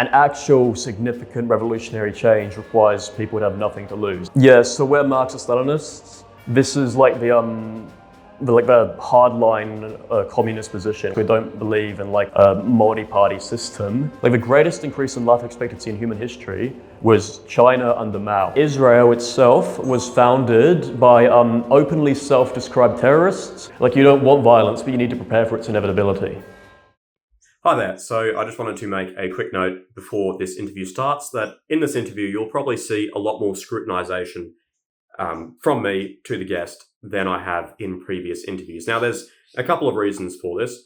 an actual significant revolutionary change requires people to have nothing to lose. Yeah, so we're Marxist-Leninists. This is like the hardline communist position. We don't believe in like a multi-party system. Like the greatest increase in life expectancy in human history was China under Mao. Israel itself was founded by openly self-described terrorists. Like you don't want violence, but you need to prepare for its inevitability. Hi there. So I just wanted to make a quick note before this interview starts that in this interview, you'll probably see a lot more scrutinization from me to the guest than I have in previous interviews. Now, there's a couple of reasons for this.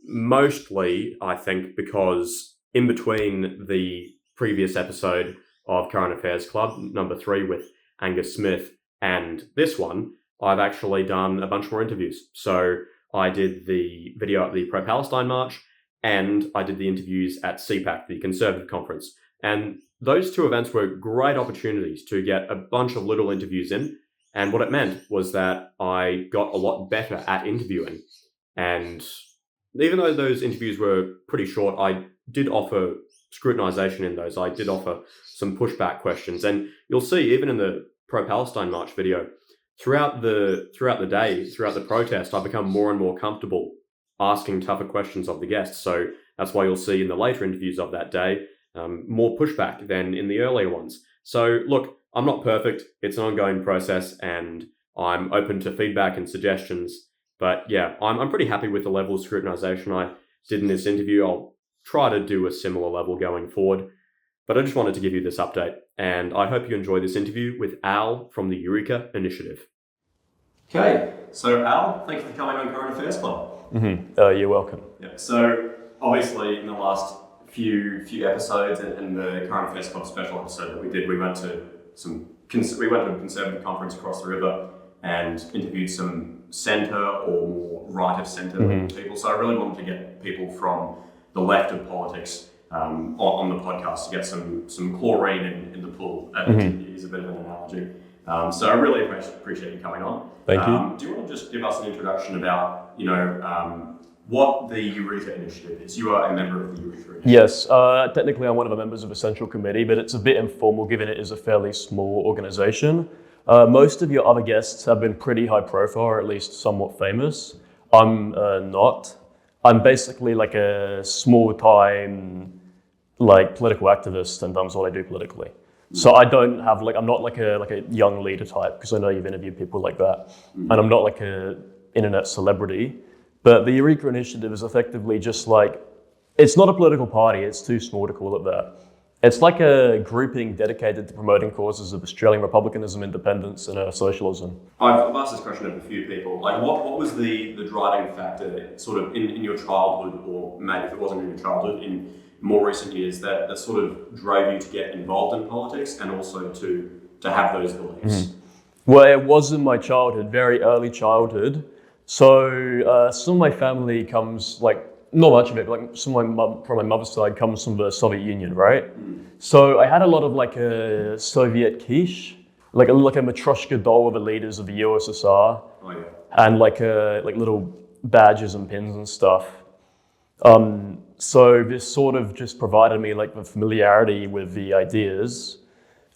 Mostly, I think, because in between the previous episode of Current Affairs Club, number 3 with Angus Smith, and this one, I've actually done a bunch more interviews. So I did the video at the Pro-Palestine March, and I did the interviews at CAC, the Conservative Conference. And those two events were great opportunities to get a bunch of little interviews in. And what it meant was that I got a lot better at interviewing. And even though those interviews were pretty short, I did offer scrutinization in those. I did offer some pushback questions. And you'll see, even in the Pro-Palestine March video, throughout the day, throughout the protest, I've become more and more comfortable asking tougher questions of the guests. So that's why you'll see in the later interviews of that day, more pushback than in the earlier ones. So look, I'm not perfect. It's an ongoing process and I'm open to feedback and suggestions. But yeah, I'm pretty happy with the level of scrutinization I did in this interview. I'll try to do a similar level going forward. But I just wanted to give you this update. And I hope you enjoy this interview with Al from the Eureka Initiative. Okay, so Al, thank you for coming on Current Affairs Club. You're welcome. Yeah. So obviously in the last few episodes and the Current Affairs Club special episode that we did, we went to a conservative conference across the river and interviewed some centre or more right of centre people. So I really wanted to get people from the left of politics on the podcast to get some chlorine in the pool, to use a bit of an analogy. So I really appreciate you coming on. Thank you. Do you want to just give us an introduction about, what the Eureka Initiative is? You are a member of the Eureka Initiative. Yes, technically I'm one of the members of a central committee, but it's a bit informal given it is a fairly small organization. Most of your other guests have been pretty high profile, or at least somewhat famous. I'm not. I'm basically like a small-time political activist in terms of what I do politically. So I don't have I'm not like a young leader type, because I know you've interviewed people like that, and I'm not like a internet celebrity. But the Eureka Initiative is effectively just it's not a political party, it's too small to call it that. It's like a grouping dedicated to promoting causes of Australian republicanism, independence, and socialism. I've asked this question of a few people. What was the driving factor sort of in your childhood, or maybe if it wasn't in your childhood, in more recent years, that sort of drove you to get involved in politics and also to have those beliefs? Well, it was in my childhood, very early childhood. So some of my family comes, not much of it, but some of from my mother's side comes from the Soviet Union, right? So I had a lot of a Soviet quiche, like a Matryoshka doll of the leaders of the USSR, and little badges and pins and stuff. So this sort of just provided me the familiarity with the ideas,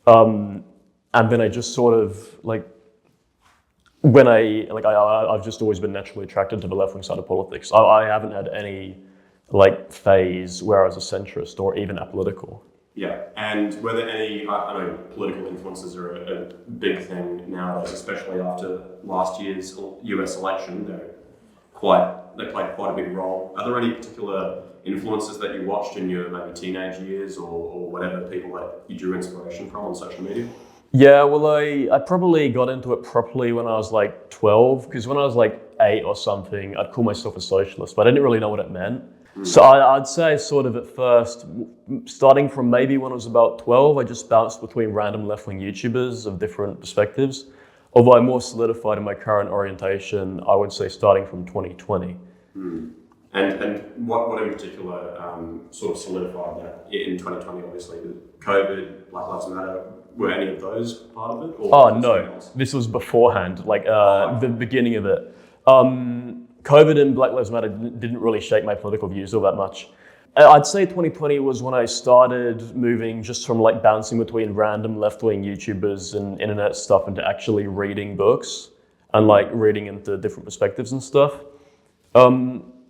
and then I just sort of when I've just always been naturally attracted to the left-wing side of politics. I haven't had any phase where I was a centrist or even apolitical. Yeah, and were there any, I know political influences are a big thing nowadays, especially after last year's US election. They played quite a big role. Are there any particular influences that you watched in your maybe teenage years or whatever, people that you drew inspiration from on social media? Yeah, well, I probably got into it properly when I was 12, because when I was 8 or something, I'd call myself a socialist, but I didn't really know what it meant. So I'd say sort of at first, starting from maybe when I was about 12, I just bounced between random left-wing YouTubers of different perspectives. Although I'm more solidified in my current orientation, I would say starting from 2020. And what in particular sort of solidified that in 2020, obviously, with COVID, Black Lives Matter, were any of those part of it? Or no, this was beforehand, the beginning of it. COVID and Black Lives Matter didn't really shape my political views all that much. I'd say 2020 was when I started moving just from like bouncing between random left-wing YouTubers and internet stuff into actually reading books and like reading into different perspectives and stuff.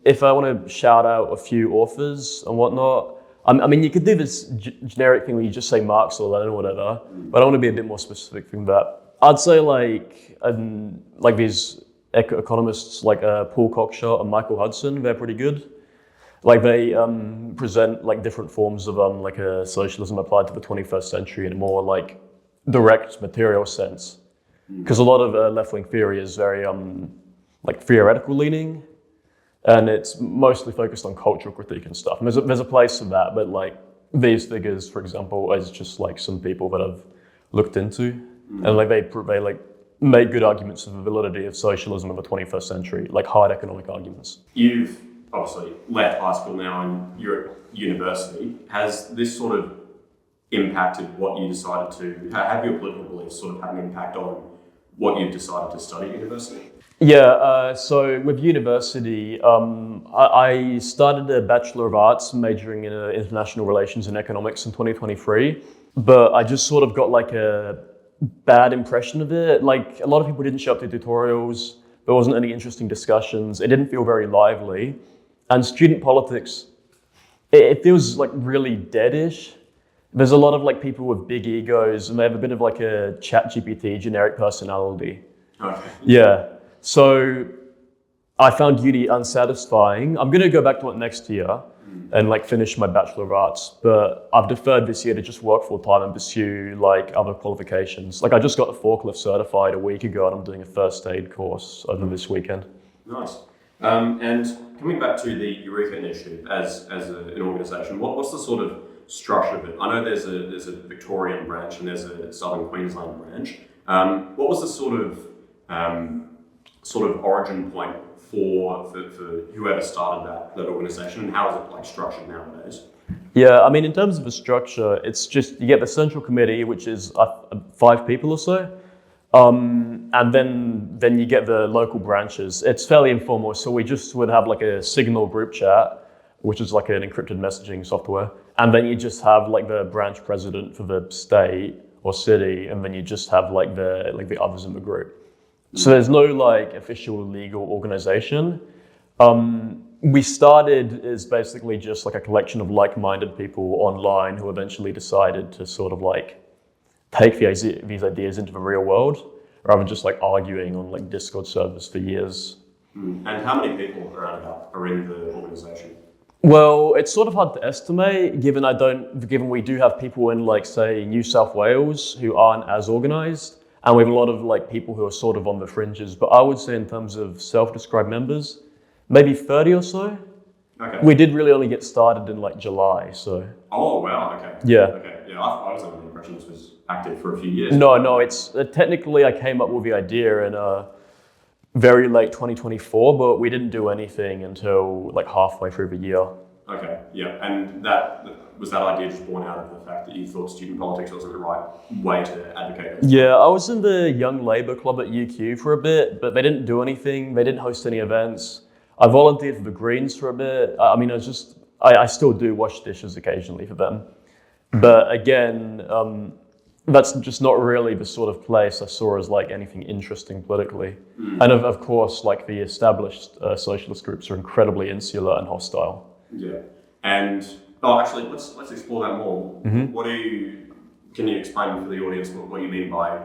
If I want to shout out a few authors and whatnot, I mean, you could do this generic thing where you just say Marx or Lenin or whatever, but I want to be a bit more specific from that. I'd say like these economists like Paul Cockshott and Michael Hudson, they're pretty good. Like they present like different forms of like a socialism applied to the 21st century in a more like direct material sense. Because a lot of left-wing theory is very like theoretical leaning, and it's mostly focused on cultural critique and stuff. And there's a place for that, but like these figures, for example, is just like some people that I've looked into, and like they like make good arguments for the validity of socialism in the 21st century, like hard economic arguments. You've obviously left high school now and you're at university. Has this sort of impacted what you decided to, have your political beliefs sort of had an impact on what you've decided to study at university? Yeah, so with university, I started a Bachelor of Arts majoring in International Relations and Economics in 2023, but I just sort of got like a bad impression of it. Like a lot of people didn't show up to tutorials, there wasn't any interesting discussions, it didn't feel very lively, and student politics, it feels like really deadish. There's a lot of like people with big egos and they have a bit of like a ChatGPT generic personality. Okay. Yeah. So I found uni unsatisfying. I'm going to go back to it next year and like finish my Bachelor of Arts, but I've deferred this year to just work full time and pursue like other qualifications. Like I just got the forklift certified a week ago and I'm doing a first aid course over this weekend. Nice. And coming back to the Eureka Initiative as an organisation, what's the sort of structure of it? I know there's a Victorian branch and there's a Southern Queensland branch. What was the sort of origin point for whoever started that organisation, and how is it like structured nowadays? Yeah, I mean, in terms of the structure, it's just you get the central committee, which is 5 people or so, and then you get the local branches. It's fairly informal, so we just would have like a Signal group chat, which is like an encrypted messaging software, and then you just have like the branch president for the state or city, and then you just have like the others in the group. So there's no like official legal organization. We started as basically just like a collection of like-minded people online who eventually decided to sort of like take these ideas into the real world rather than just like arguing on like Discord servers for years. And how many people are in the organization? Well, it's sort of hard to estimate given we do have people in like say New South Wales who aren't as organized. And we have a lot of like people who are sort of on the fringes, but I would say in terms of self-described members, maybe 30 or so. Okay. We did really only get started in like July, so. Oh wow! Okay. Yeah. Okay. Yeah, I was under the impression this was active for a few years. No, it's technically I came up with the idea in very late 2024, but we didn't do anything until like halfway through the year. Okay. Yeah, and that idea just born out of the fact that you thought student politics wasn't the right way to advocate it? Yeah, I was in the Young Labour Club at UQ for a bit, but they didn't do anything. They didn't host any events. I volunteered for the Greens for a bit. I mean, I still do wash dishes occasionally for them. But again, that's just not really the sort of place I saw as like anything interesting politically. And of course, like the established socialist groups are incredibly insular and hostile. Yeah, and actually, let's explore that more. Mm-hmm. Can you explain for the audience what you mean by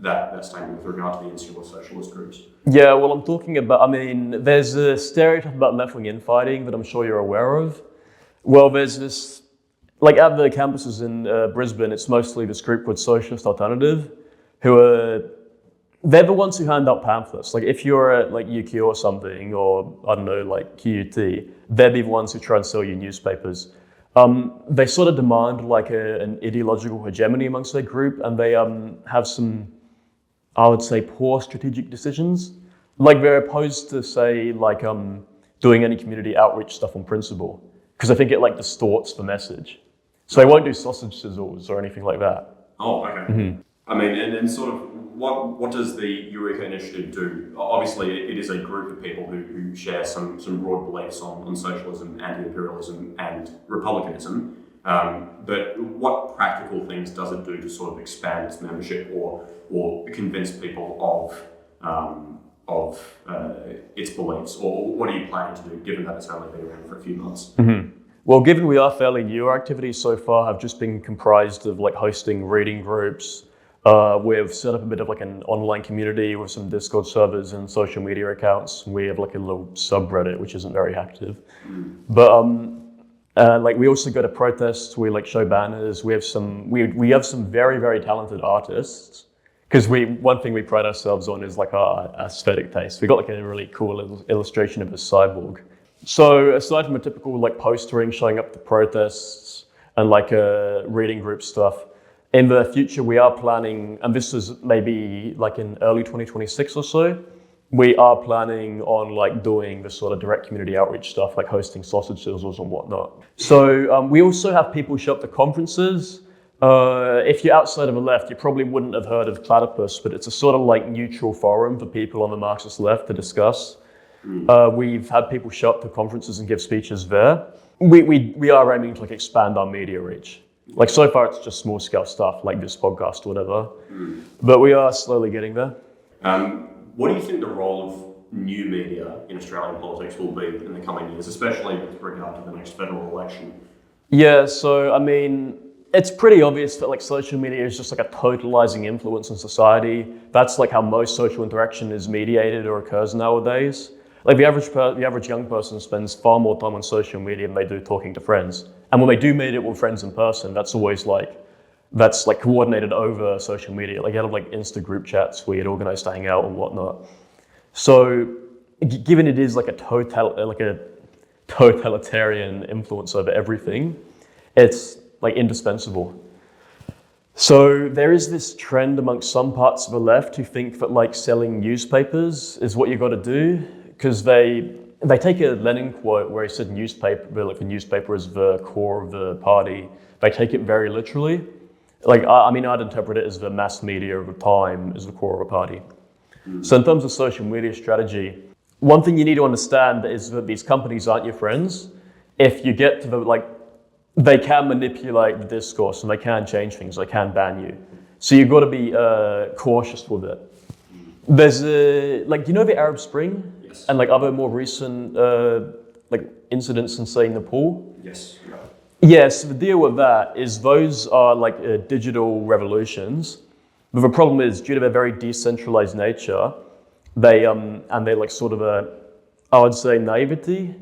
that statement with regard to the insular socialist groups? Yeah, well, I'm talking about, I mean, there's a stereotype about left-wing infighting that I'm sure you're aware of. Well, there's this, like at the campuses in Brisbane, it's mostly this group called Socialist Alternative, they're the ones who hand out pamphlets. Like if you're at like UQ or something, or I don't know, like QUT, they're the ones who try and sell you newspapers. They sort of demand like an ideological hegemony amongst their group, and they have some, I would say, poor strategic decisions. Like they're opposed to say like doing any community outreach stuff on principle, because I think it like distorts the message. So they won't do sausage sizzles or anything like that. Oh, okay. Mm-hmm. I mean, and sort of what does the Eureka Initiative do? Obviously, it is a group of people who share some broad beliefs on socialism, anti-imperialism, and republicanism. But what practical things does it do to sort of expand its membership or convince people of its beliefs? Or what are you planning to do, given that it's only been around for a few months? Mm-hmm. Well, given we are fairly new, our activities so far have just been comprised of like hosting reading groups. We've set up a bit of like an online community with some Discord servers and social media accounts. We have like a little subreddit, which isn't very active. But like we also go to protests, we like show banners. We have some very, very talented artists. Because one thing we pride ourselves on is like our aesthetic taste. We got like a really cool illustration of a cyborg. So aside from a typical like postering, showing up to protests and like reading group stuff, in the future we are planning, and this is maybe like in early 2026 or so, we are planning on like doing the sort of direct community outreach stuff, like hosting sausage sizzles and whatnot. So we also have people show up to conferences. If you're outside of the left, you probably wouldn't have heard of Platypus, but it's a sort of like neutral forum for people on the Marxist left to discuss. We've had people show up to conferences and give speeches there. We are aiming to like expand our media reach. Like so far it's just small scale stuff like this podcast or whatever, but we are slowly getting there. What do you think the role of new media in Australian politics will be in the coming years, especially with regard to the next federal election? Yeah, so I mean, it's pretty obvious that like social media is just like a totalizing influence on society. That's like how most social interaction is mediated or occurs nowadays. Like the average young person spends far more time on social media than they do talking to friends. And when they do meet up with friends in person, that's coordinated over social media. Like you have like Insta group chats where you'd organize to hang out and whatnot. So given it is like a totalitarian influence over everything, it's like indispensable. So there is this trend amongst some parts of the left who think that like selling newspapers is what you got to do, because they take a Lenin quote where he said the newspaper is the core of the party. They take it very literally. Like I mean, I'd interpret it as the mass media of the time is the core of a party. So in terms of social media strategy, one thing you need to understand is that these companies aren't your friends. If you get to they can manipulate the discourse and they can change things, they can ban you. So you've got to be cautious with it. There's do you know the Arab Spring? Yes. And like other more recent incidents in say Nepal? Yes. Yes, the deal with that is those are like digital revolutions. But the problem is due to their very decentralized nature, they like sort of I would say naivety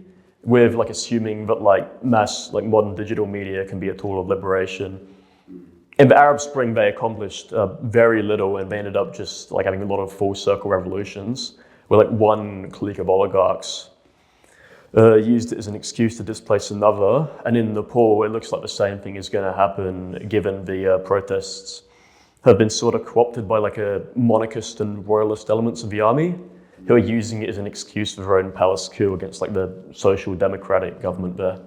with like assuming that like modern digital media can be a tool of liberation. In the Arab Spring, they accomplished very little, and they ended up just like having a lot of full circle revolutions where like one clique of oligarchs used it as an excuse to displace another. And in Nepal, it looks like the same thing is going to happen given the protests have been sort of co-opted by like a monarchist and royalist elements of the army who are using it as an excuse for their own palace coup against like the social democratic government there.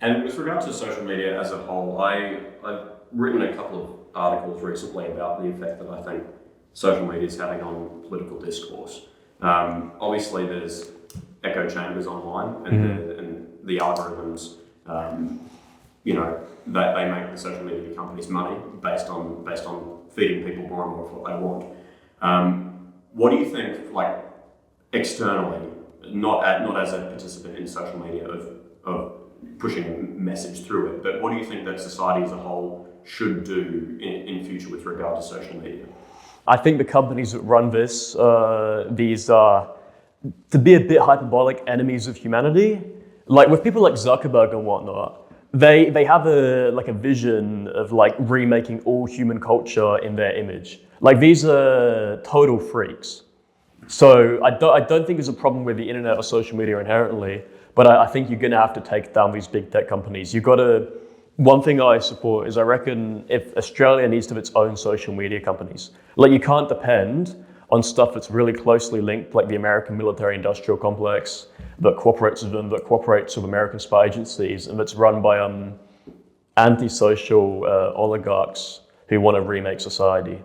And with regard to social media as a whole, I've written a couple of articles recently about the effect that I think social media is having on political discourse. Obviously, there's echo chambers online, and the algorithms, they make the social media companies money based on feeding people more and more of what they want. What do you think, like externally, not as a participant in social media of pushing a message through it, but what do you think that society as a whole should do in future with regard to social media? I think the companies that run this, these are, to be a bit hyperbolic, enemies of humanity. Like with people like Zuckerberg and whatnot, they have a vision of like remaking all human culture in their image. Like these are total freaks. So I don't think there's a problem with the internet or social media inherently, but I think you're gonna have to take down these big tech companies. One thing I support is I reckon if Australia needs to have its own social media companies, like you can't depend on stuff that's really closely linked, like the American military industrial complex that cooperates with them, that cooperates with American spy agencies, and that's run by antisocial oligarchs who want to remake society.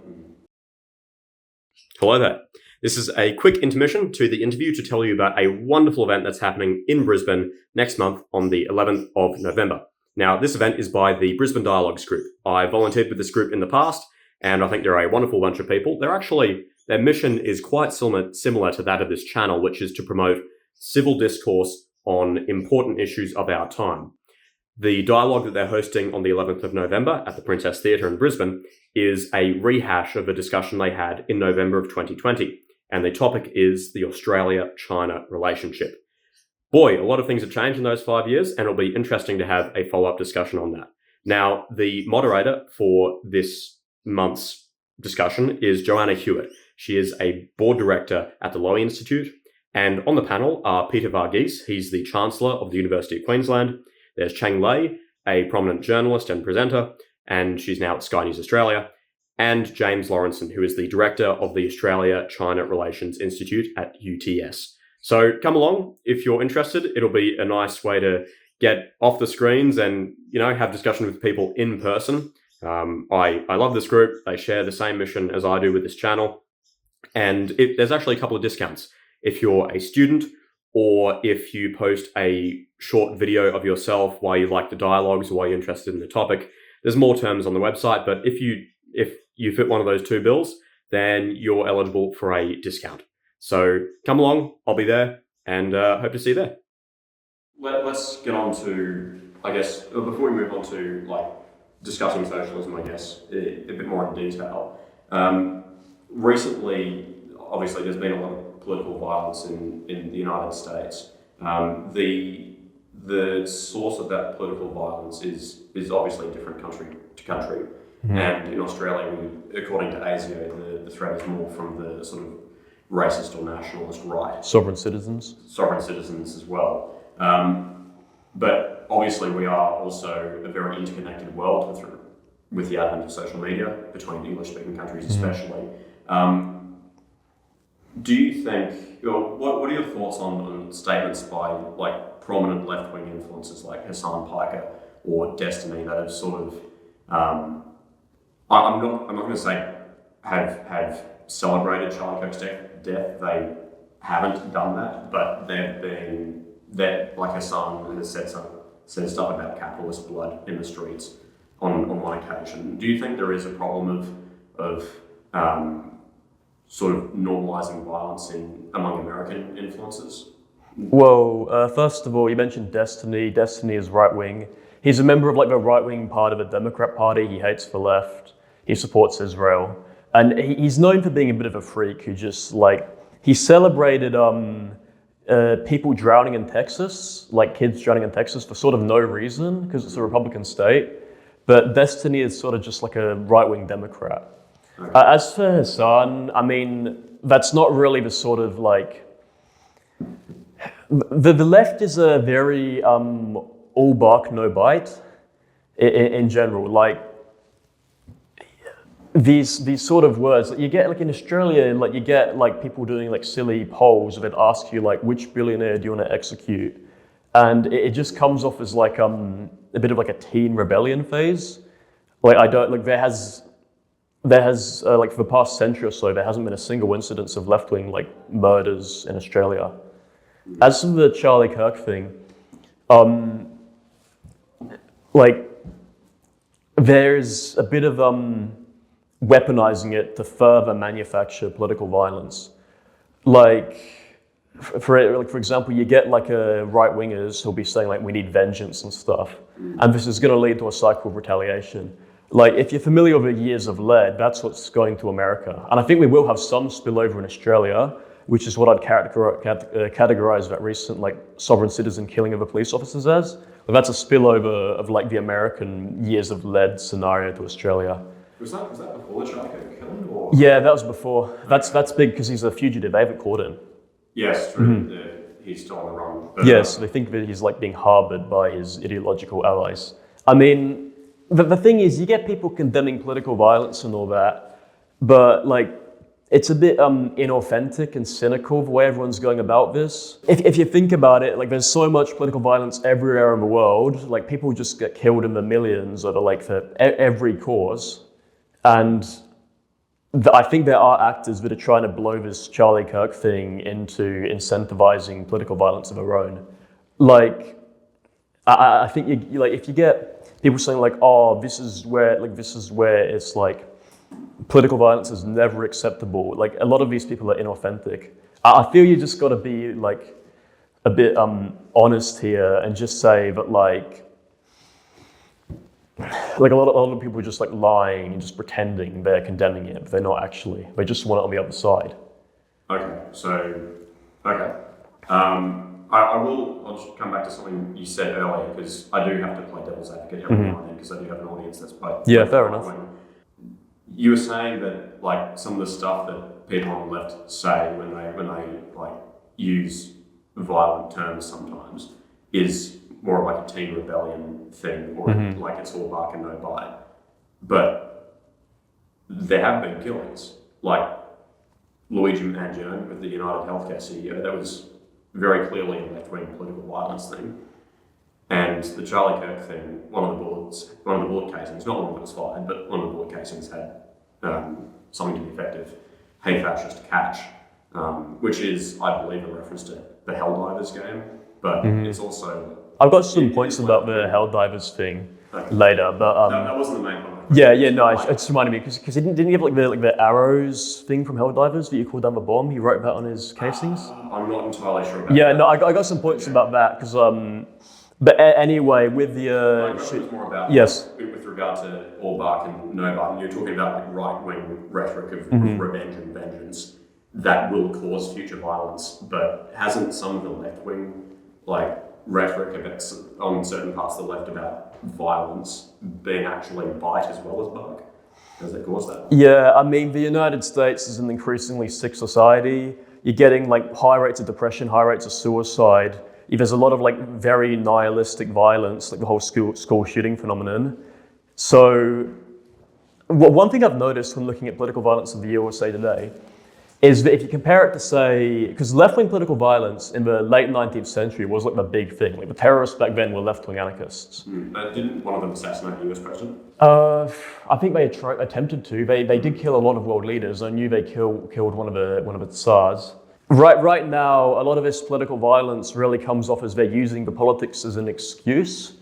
Hello there. This is a quick intermission to the interview to tell you about a wonderful event that's happening in Brisbane next month on the 11th of November. Now, this event is by the Brisbane Dialogues group. I volunteered with this group in the past, and I think they're a wonderful bunch of people. Their mission is quite similar to that of this channel, which is to promote civil discourse on important issues of our time. The dialogue that they're hosting on the 11th of November at the Princess Theatre in Brisbane is a rehash of a discussion they had in November of 2020. And the topic is the Australia-China relationship. Boy, a lot of things have changed in those 5 years, and it'll be interesting to have a follow-up discussion on that. Now, the moderator for this month's discussion is Joanna Hewitt. She is a board director at the Lowy Institute. And on the panel are Peter Varghese. He's the Chancellor of the University of Queensland. There's Cheng Lei, a prominent journalist and presenter, and she's now at Sky News Australia. And James Lawrenson, who is the director of the Australia-China Relations Institute at UTS. So come along if you're interested. It'll be a nice way to get off the screens and, have discussion with people in person. I love this group. They share the same mission as I do with this channel. And there's actually a couple of discounts. If you're a student or if you post a short video of yourself while you like the dialogues or while you're interested in the topic, there's more terms on the website. But if you fit one of those two bills, then you're eligible for a discount. So come along, I'll be there, and hope to see you there. Let's get on to, before we move on to discussing socialism, a bit more in detail. Recently, obviously, there's been a lot of political violence in the United States. The source of that political violence is obviously different country to country. Mm-hmm. And in Australia, according to ASIO, the threat is more from the sort of racist or nationalist right. Sovereign citizens as well. But obviously we are also a very interconnected world with the advent of social media between English-speaking countries especially. Do you think, what are your thoughts on statements by prominent left-wing influencers like Hassan Piker or Destiny that have sort of, I'm not going to say have celebrated Charlie Kirk's death. They haven't done that, but like Hassan has said stuff about capitalist blood in the streets on one occasion. Do you think there is a problem of sort of normalizing violence among American influences? Well, first of all, you mentioned Destiny. Destiny is right-wing. He's a member of the right-wing part of the Democrat Party. He hates the left. He supports Israel. And he's known for being a bit of a freak who just he celebrated people drowning in Texas, kids drowning in Texas for sort of no reason because it's a Republican state. But Destiny is sort of just a right-wing Democrat. Okay. As for Hassan, that's not really the sort of the left is a very all bark, no bite in general. These sort of words that you get in Australia, you get people doing silly polls that ask you which billionaire do you want to execute, and it just comes off as a bit of a teen rebellion phase. There has for the past century or so, there hasn't been a single incidence of left-wing murders in Australia. As for the Charlie Kirk thing, there's a bit of weaponizing it to further manufacture political violence. For example, you get right-wingers who'll be saying we need vengeance and stuff, and this is going to lead to a cycle of retaliation. If you're familiar with the years of lead, that's what's going to America, and I think we will have some spillover in Australia, which is what I'd categorize that recent sovereign citizen killing of the police officers as. But that's a spillover of the American years of lead scenario to Australia. Was that before the Charlie Kirk killing? Or? Yeah, that was before. That's big because he's a fugitive. They haven't caught him. Yes, true. Mm-hmm. He's still on the run. But, yes, they think that he's being harbored by his ideological allies. The thing is, you get people condemning political violence and all that, but it's a bit inauthentic and cynical the way everyone's going about this. If you think about it, there's so much political violence everywhere in the world. People just get killed in the millions over for every cause, and I think there are actors that are trying to blow this Charlie Kirk thing into incentivizing political violence of their own. Like, I think you like if you get people saying like, oh, this is where it's like political violence is never acceptable. Like a lot of these people are inauthentic. I feel you just got to be like a bit honest here and just say that like a lot of people are just like lying and just pretending they're condemning it, but they're not actually. They just want it on the other side. I'll just come back to something you said earlier, because I do have to play devil's advocate every now and then, because I do have an audience that's both. Yeah, fair enough. You were saying that like some of the stuff that people on the left say when they like use violent terms sometimes is more like a teen rebellion thing, or like it's all bark and no bite. But there have been killings, like Luigi Mangione with the United Healthcare CEO. That was very clearly a left-wing political violence thing. And the Charlie Kirk thing, one of the bullet casings, not one that was fired, but one of the bullet casings had something to the effect of "Hey fascist, catch," which is, I believe, a reference to the Helldivers game, but it's also... I've got some points about the Helldivers thing later, but... that wasn't the main point. No, it just reminded me, because didn't you have like the arrows thing from Helldivers that you called down the bomb? He wrote that on his casings? I'm not entirely sure about that. Yeah, no, I got some points about that, because... But anyway, with the... was more about, yes. With regard to all bark and no bark, and you're talking about like right-wing rhetoric of revenge and vengeance that will cause future violence, but hasn't some of the left-wing like rhetoric on certain parts of the left about violence been actually bite as well as bark? Does it cause that? Yeah, I mean, the United States is an increasingly sick society. You're getting like high rates of depression, high rates of suicide. There's a lot of like very nihilistic violence, like the whole school shooting phenomenon. So one thing I've noticed when looking at political violence of the USA today is that if you compare it to, say, because left-wing political violence in the late 19th century was like the big thing. Like the terrorists back then were left-wing anarchists. Didn't one of them assassinate the US president? I think they attempted to. They did kill a lot of world leaders. I knew they killed one of the Tsars. Right now, a lot of this political violence really comes off as they're using the politics as an excuse.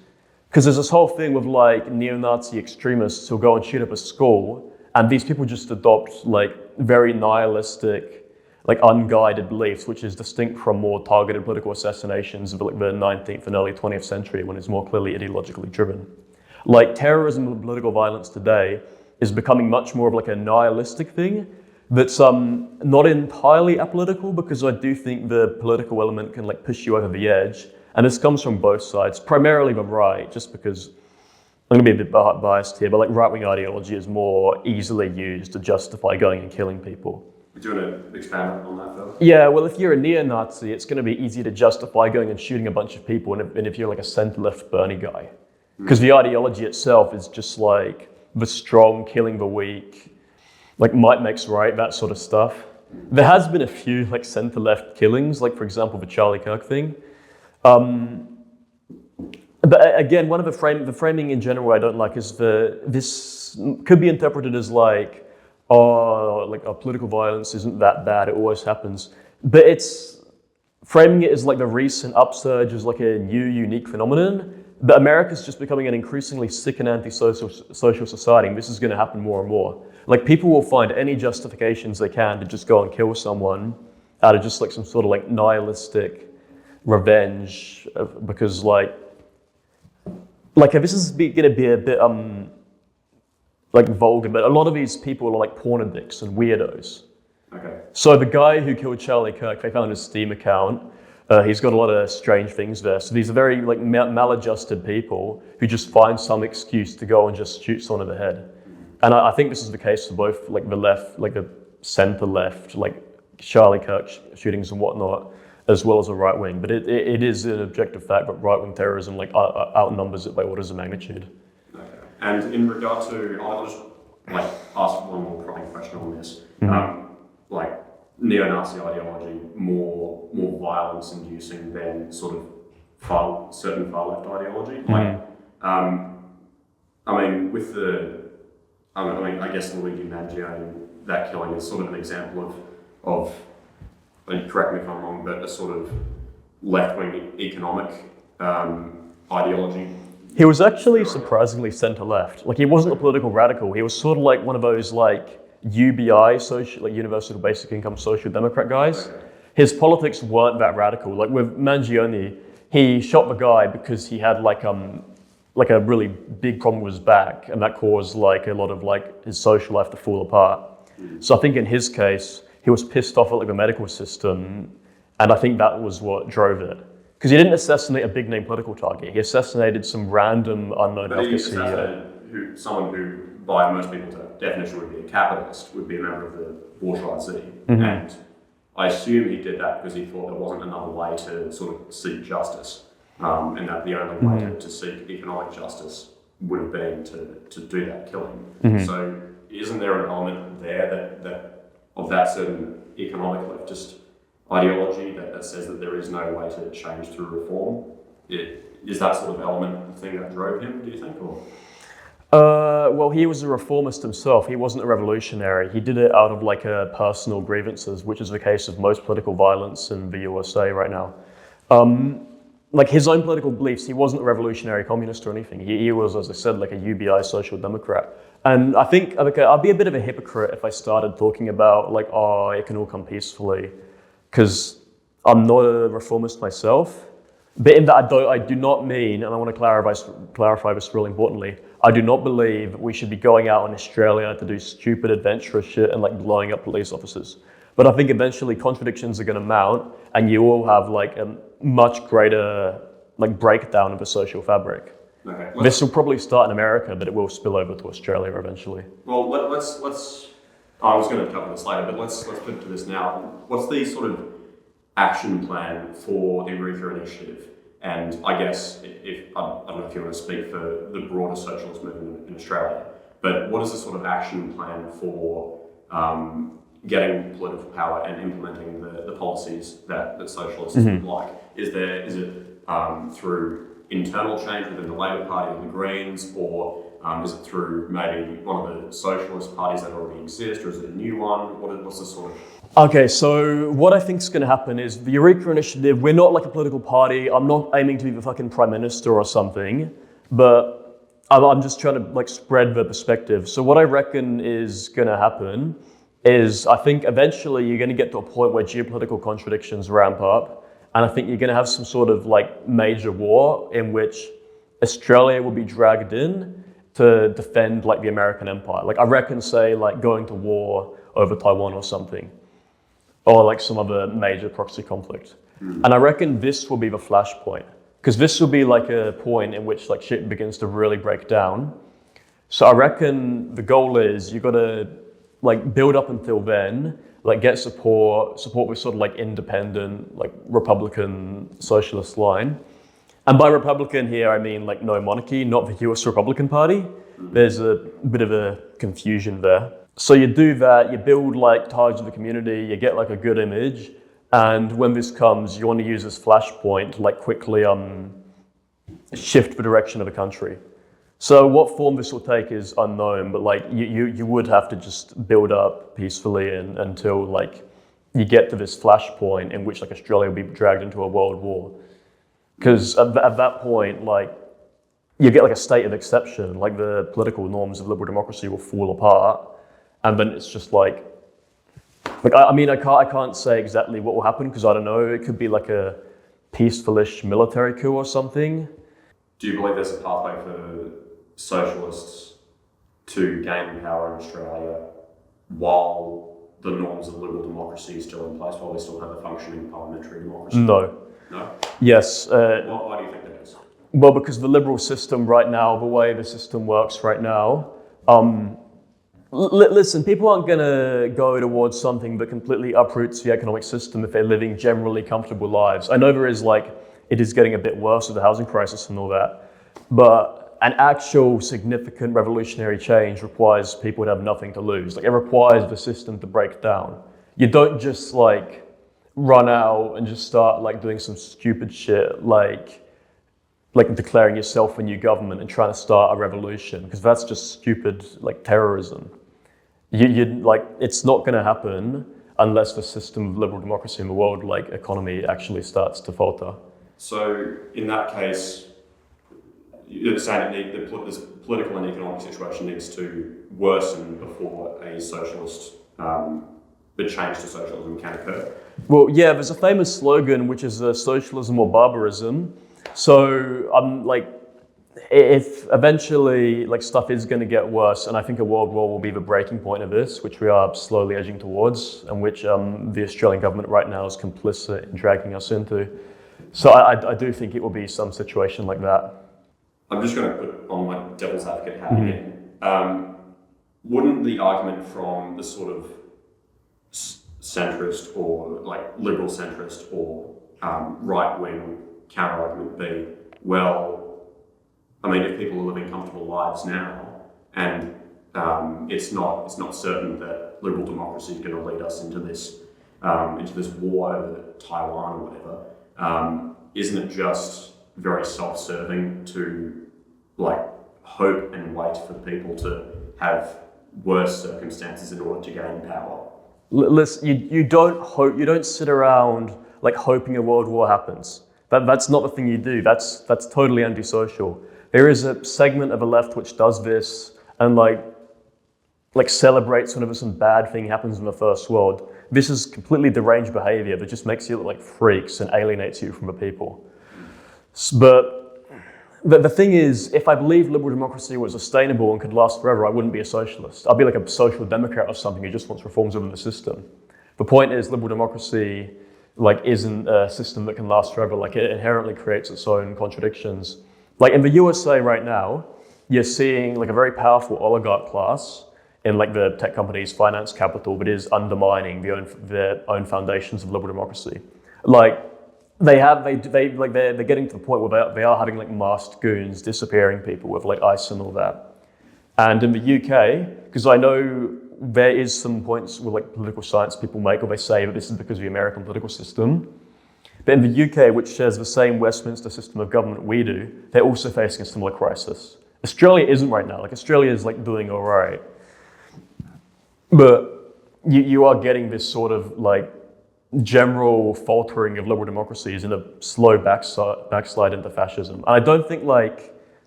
Because there's this whole thing with like neo-Nazi extremists who'll go and shoot up a school, and these people just adopt like very nihilistic, like unguided beliefs, which is distinct from more targeted political assassinations of like the 19th and early 20th century, when it's more clearly ideologically driven. Like terrorism and political violence today is becoming much more of like a nihilistic thing that's not entirely apolitical, because I do think the political element can like push you over the edge. And this comes from both sides, primarily the right, just because I'm going to be a bit biased here, but like right-wing ideology is more easily used to justify going and killing people. Do you want to expand on that though? Yeah, well, if you're a neo-Nazi, it's going to be easy to justify going and shooting a bunch of people, and if you're like a centre-left Bernie guy. Because the ideology itself is just like the strong killing the weak, like might makes right, that sort of stuff. There has been a few like centre-left killings, like for example, the Charlie Kirk thing. But again, one of the framing in general I don't like is this could be interpreted as like, oh, like political violence isn't that bad, it always happens. But it's framing it as like the recent upsurge is like a new, unique phenomenon. But America's just becoming an increasingly sick and antisocial social society, and this is going to happen more and more. Like people will find any justifications they can to just go and kill someone out of just like some sort of like nihilistic revenge, because like this is going to be a bit like vulgar, but a lot of these people are like porn addicts and weirdos. Okay. So the guy who killed Charlie Kirk, they found his Steam account. He's got a lot of strange things there. So these are very like maladjusted people who just find some excuse to go and just shoot someone in the head. And I think this is the case for both like the left, like the center left, like Charlie Kirk shootings and whatnot, as well as the right wing. But it is an objective fact that right wing terrorism like outnumbers it by orders of magnitude. Okay. And in regard to, I'll just like ask one more prying question on this. Like neo-Nazi ideology more violence inducing than sort of certain far left ideology. Like I mean with the I guess Luigi Mangione that killing is sort of an example of, and correct me if I'm wrong, but a sort of left-wing economic ideology. He was actually surprisingly centre-left. Like, he wasn't a political radical. He was sort of like one of those like UBI, Universal Basic Income Social Democrat guys. Okay. His politics weren't that radical. Like with Mangione, he shot the guy because he had like a really big problem with his back, and that caused like a lot of like his social life to fall apart. So I think in his case, he was pissed off at like the medical system, and I think that was what drove it. Because he didn't assassinate a big name political target. He assassinated some random unknown healthcare CEO. Someone who, by most people's definition, would be a capitalist, would be a member of the bourgeoisie. Mm-hmm. And I assume he did that because he thought there wasn't another way to sort of seek justice. And that the only way to seek economic justice would have been to do that killing. Mm-hmm. So isn't there an element there that of that certain economic leftist ideology that says that there is no way to change through reform? Is that sort of element the thing that drove him, do you think? Or? Well, he was a reformist himself. He wasn't a revolutionary. He did it out of like personal grievances, which is the case of most political violence in the USA right now. Like his own political beliefs, he wasn't a revolutionary communist or anything. He was, as I said, like a UBI social democrat. And I think, okay, I'd be a bit of a hypocrite if I started talking about like, oh, it can all come peacefully, because I'm not a reformist myself. But in that I do not mean, and I want to clarify this really importantly, I do not believe we should be going out in Australia to do stupid adventurous shit and like blowing up police officers. But I think eventually contradictions are going to mount, and you will have like a much greater like breakdown of the social fabric. Okay. This will probably start in America, but it will spill over to Australia eventually. Well, let's. I was going to cover this later, but let's put to this now. What's the sort of action plan for the Eureka Initiative? And I guess if I don't know if you want to speak for the broader socialist movement in Australia, but what is the sort of action plan for getting political power and implementing the policies that socialists like? Is it through internal change within the Labor Party and the Greens, or is it through maybe one of the socialist parties that already exist, or is it a new one? What's the sort of... Okay, so what I think is going to happen is the Eureka Initiative, we're not like a political party. I'm not aiming to be the fucking prime minister or something, but I'm just trying to like spread the perspective. So what I reckon is going to happen is I think eventually you're going to get to a point where geopolitical contradictions ramp up, and I think you're going to have some sort of like major war in which Australia will be dragged in to defend like the American empire. Like I reckon, say like going to war over Taiwan or something, or like some other major proxy conflict. And I reckon this will be the flashpoint, because this will be like a point in which like shit begins to really break down. So I reckon the goal is you got to like build up until then, like get support with sort of like independent, like Republican socialist line. And by Republican here, I mean like no monarchy, not the US Republican Party. There's a bit of a confusion there. So you do that, you build like ties with the community, you get like a good image, and when this comes, you want to use this flashpoint to like quickly shift the direction of the country. So what form this will take is unknown, but like you would have to just build up peacefully until like you get to this flashpoint in which like Australia will be dragged into a world war. Because at that point, like you get like a state of exception, like the political norms of liberal democracy will fall apart. And then it's just like I mean, I can't say exactly what will happen because I don't know. It could be like a peaceful-ish military coup or something. Do you believe there's a pathway for socialists to gain power in Australia while the norms of liberal democracy is still in place, while we still have a functioning parliamentary democracy? No. No? Yes. Why do you think that is? Well, because the liberal system right now, the way the system works right now, listen, people aren't going to go towards something that completely uproots the economic system if they're living generally comfortable lives. I know it is getting a bit worse with the housing crisis and all that, but an actual significant revolutionary change requires people to have nothing to lose. Like it requires the system to break down. You don't just like run out and just start like doing some stupid shit like declaring yourself a new government and trying to start a revolution, because that's just stupid like terrorism. It's not going to happen unless the system of liberal democracy in the world, like economy, actually starts to falter. So in that case, you're saying that this political and economic situation needs to worsen before a socialist, the change to socialism can occur? Well, yeah, there's a famous slogan which is socialism or barbarism. So if eventually stuff is going to get worse, and I think a world war will be the breaking point of this, which we are slowly edging towards, and which the Australian government right now is complicit in dragging us into. So I do think it will be some situation like that. I'm just going to put on my devil's advocate hat again. Wouldn't the argument from the sort of centrist or liberal centrist or right-wing counter-argument be, well, I mean, if people are living comfortable lives now, and it's not certain that liberal democracy is going to lead us into this war over Taiwan or whatever, isn't it just very self-serving to hope and wait for people to have worse circumstances in order to gain power? Listen, you don't sit around hoping a world war happens. That's not the thing you do. That's totally antisocial. There is a segment of the left which does this and celebrates whenever some bad thing happens in the first world. This is completely deranged behavior that just makes you look like freaks and alienates you from the people. But the thing is, if I believed liberal democracy was sustainable and could last forever, I wouldn't be a socialist. I'd be like a social democrat or something who just wants reforms within the system. The point is, liberal democracy isn't a system that can last forever. It inherently creates its own contradictions. In the USA right now, you're seeing a very powerful oligarch class in the tech companies' finance capital that is undermining their own foundations of liberal democracy. They're getting to the point where they are having masked goons disappearing people with ICE and all that. And in the UK, because I know there is some points where political science people make, or they say that this is because of the American political system. But in the UK, which shares the same Westminster system of government we do, they're also facing a similar crisis. Australia isn't right now. Australia is doing all right. But you are getting this sort of general faltering of liberal democracies and a slow backslide into fascism. And I don't think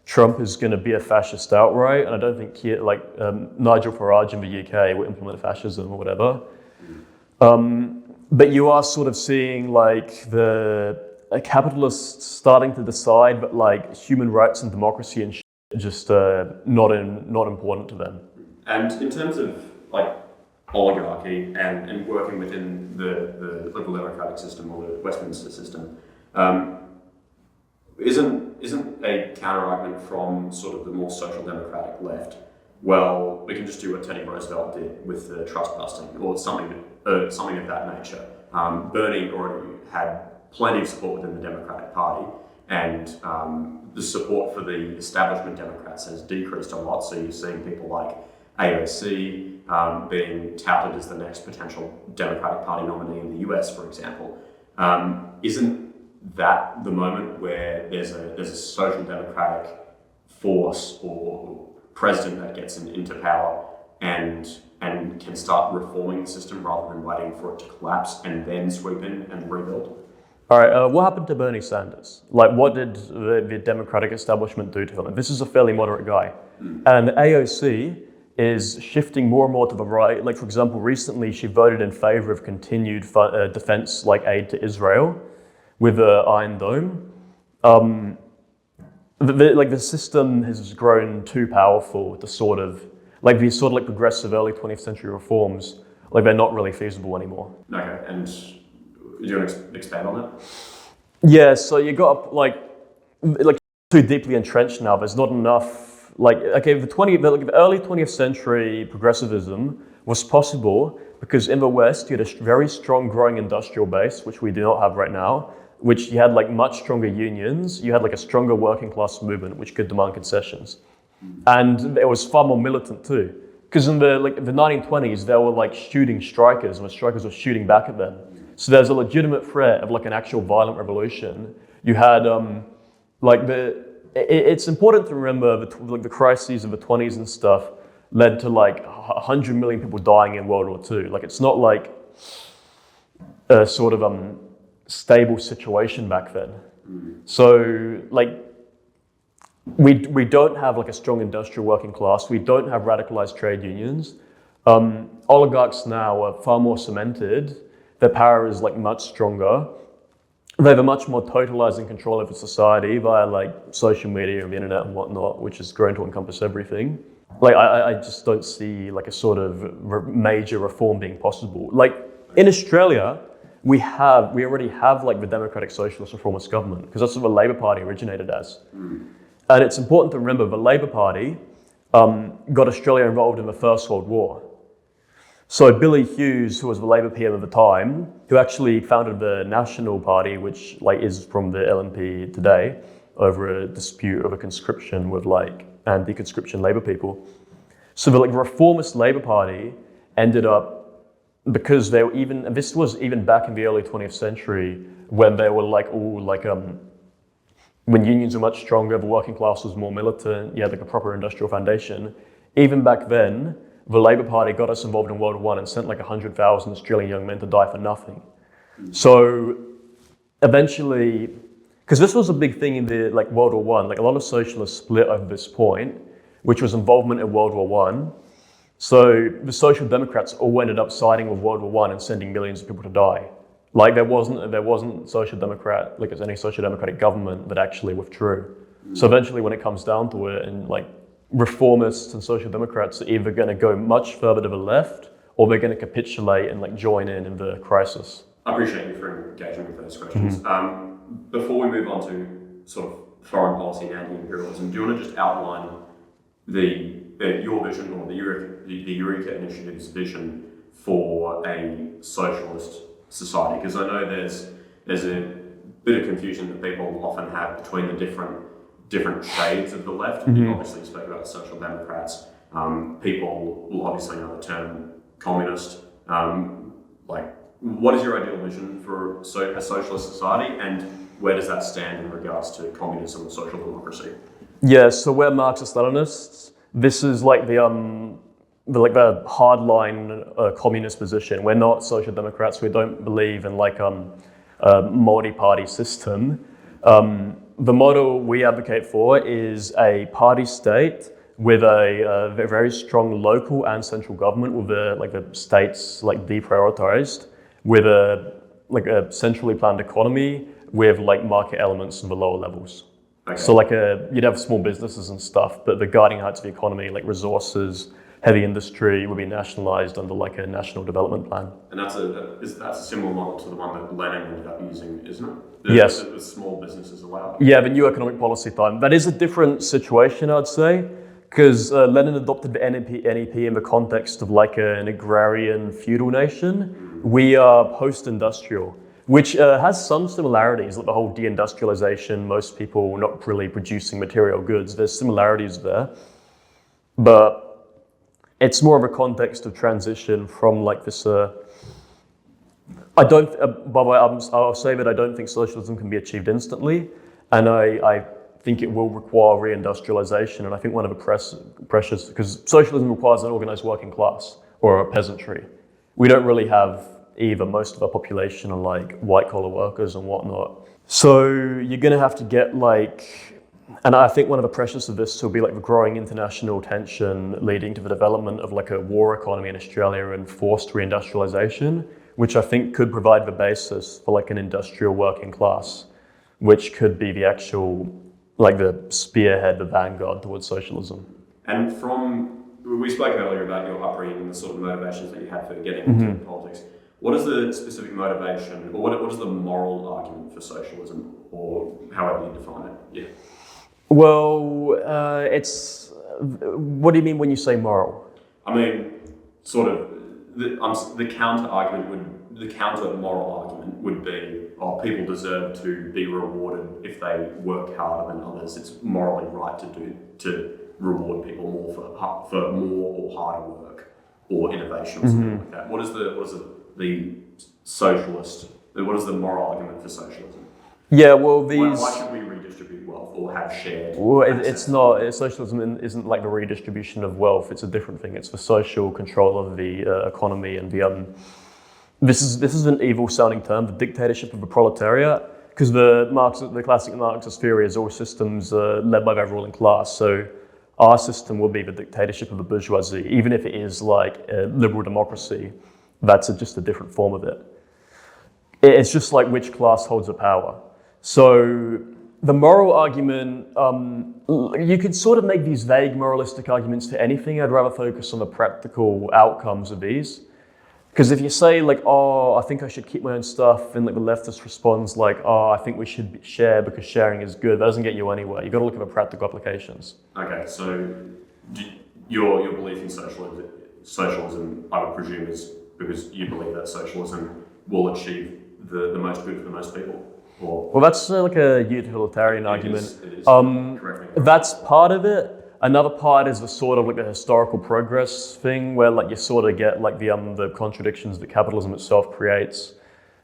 Trump is going to be a fascist outright, and I don't think Nigel Farage in the UK will implement fascism or whatever. But you are sort of seeing the capitalists starting to decide that human rights and democracy and shit are just not important to them. And in terms of oligarchy and working within the liberal democratic system or the Westminster system, isn't a counter-argument from sort of the more social democratic left, well, we can just do what Teddy Roosevelt did with the trust busting or something of that nature. Bernie already had plenty of support within the Democratic Party, and the support for the establishment Democrats has decreased a lot. So you're seeing people like AOC being touted as the next potential Democratic Party nominee in the US, for example. Isn't that the moment where there's a social democratic force or president that gets into power and can start reforming the system rather than waiting for it to collapse and then sweep in and rebuild? All right, what happened to Bernie Sanders? What did the Democratic establishment do to him? This is a fairly moderate guy. And AOC is shifting more and more to the right. For example, recently she voted in favor of continued defense aid to Israel with the Iron Dome. The system has grown too powerful to sort of, these sort of progressive early 20th century reforms, they're not really feasible anymore. Okay, and do you want to expand on that? Yeah, so you got too deeply entrenched now. There's not enough, the early 20th century progressivism was possible because in the West you had a very strong growing industrial base, which we do not have right now, which you had much stronger unions, you had a stronger working class movement which could demand concessions. And it was far more militant too. Because in the 1920s, there were shooting strikers, and the strikers were shooting back at them. So there's a legitimate threat of an actual violent revolution. You had it's important to remember the crises of the 20s and stuff. led to like 100 million people dying in World War II. Like it's not like a sort of stable situation back then. So like we don't have like a strong industrial working class. We don't have radicalized trade unions. Oligarchs now are far more cemented. Their power is like much stronger. They have a much more totalizing control over society via like social media and the internet and whatnot, which has grown to encompass everything. Like I just don't see like a sort of major reform being possible. Like in Australia, we already have like the Democratic Socialist Reformist government, because that's what the Labor Party originated as. And it's important to remember the Labor Party got Australia involved in the First World War. So Billy Hughes, who was the Labor PM at the time, who actually founded the National Party, which like is from the LNP today, over a dispute over conscription with like anti-conscription Labor people. So the like reformist Labor Party ended up, because they were even, and this was even back in the early 20th century, when they were like all like when unions were much stronger, the working class was more militant, you had like a proper industrial foundation. Even back then, the Labor Party got us involved in World War I and sent like 100,000 Australian young men to die for nothing. So eventually, because this was a big thing in the like World War I, like a lot of socialists split over this point, which was involvement in World War I. So the Social Democrats all ended up siding with World War I and sending millions of people to die. Like there wasn't social democrat, like there's any social democratic government that actually withdrew. So eventually when it comes down to it, and like reformists and social democrats are either going to go much further to the left, or they're going to capitulate and like join in the crisis. I appreciate you for engaging with those questions. Before we move on to sort of foreign policy and anti-imperialism, do you want to just outline your vision, or the Eureka Initiative's vision for a socialist society? Because I know there's a bit of confusion that people often have between the different shades of the left. You obviously spoke about the Social Democrats. People will obviously know the term communist. Like, what is your ideal vision for a socialist society, and where does that stand in regards to communism and social democracy? Yeah, so we're Marxist-Leninists. This is like the hardline communist position. We're not social democrats. We don't believe in like a multi-party system. The model we advocate for is a party state with a very strong local and central government, with the states like deprioritized, with a centrally planned economy with like market elements in the lower levels. Okay. So like you'd have small businesses and stuff, but the guiding heights of the economy, like resources, heavy industry, would be nationalized under like a national development plan. And that's a similar model to the one that Lenin ended up using, isn't it? Yes. The small businesses allowed. Yeah, the new economic policy time. That is a different situation, I'd say, because Lenin adopted the NEP in the context of like an agrarian feudal nation. We are post-industrial, which has some similarities, like the whole deindustrialization, most people not really producing material goods. There's similarities there, but it's more of a context of transition from like this. By the way, I'll say that I don't think socialism can be achieved instantly, and I think it will require reindustrialization. And I think one of the pressures, because socialism requires an organized working class or a peasantry. We don't really have either. Most of our population are like white collar workers and whatnot. So you're going to have to get like, and I think one of the pressures of this will be like the growing international tension leading to the development of like a war economy in Australia and forced reindustrialization, which I think could provide the basis for like an industrial working class, which could be the actual, like the spearhead, the vanguard towards socialism. And we spoke earlier about your upbringing and the sort of motivations that you had for getting into politics. What is the specific motivation, or what is the moral argument for socialism, or however you define it? Yeah. Well, what do you mean when you say moral? I mean, sort of, the counter moral argument would be, people deserve to be rewarded if they work harder than others. It's morally right to reward people more for more or harder work or innovation or something like that. What is the socialist? What is the moral argument for socialism? Yeah, well, why should we reject redistribute wealth or have shared. Well, it's not. Socialism isn't like the redistribution of wealth. It's a different thing. It's the social control of the economy and the. This is an evil sounding term, the dictatorship of the proletariat, because the classic Marxist theory is all systems led by the ruling class. So our system will be the dictatorship of the bourgeoisie, even if it is like a liberal democracy. That's just a different form of it. It's just like which class holds the power. So the moral argument, you could sort of make these vague moralistic arguments to anything. I'd rather focus on the practical outcomes of these. Because if you say like, oh, I think I should keep my own stuff, and like the leftist responds like, oh, I think we should share because sharing is good, that doesn't get you anywhere. You've got to look at the practical applications. Okay, so your belief in socialism, I would presume, is because you believe that socialism will achieve the most good for the most people? Or well, that's like a utilitarian argument. It is. That's part of it. Another part is the sort of like the historical progress thing, where like you sort of get like the contradictions that capitalism itself creates,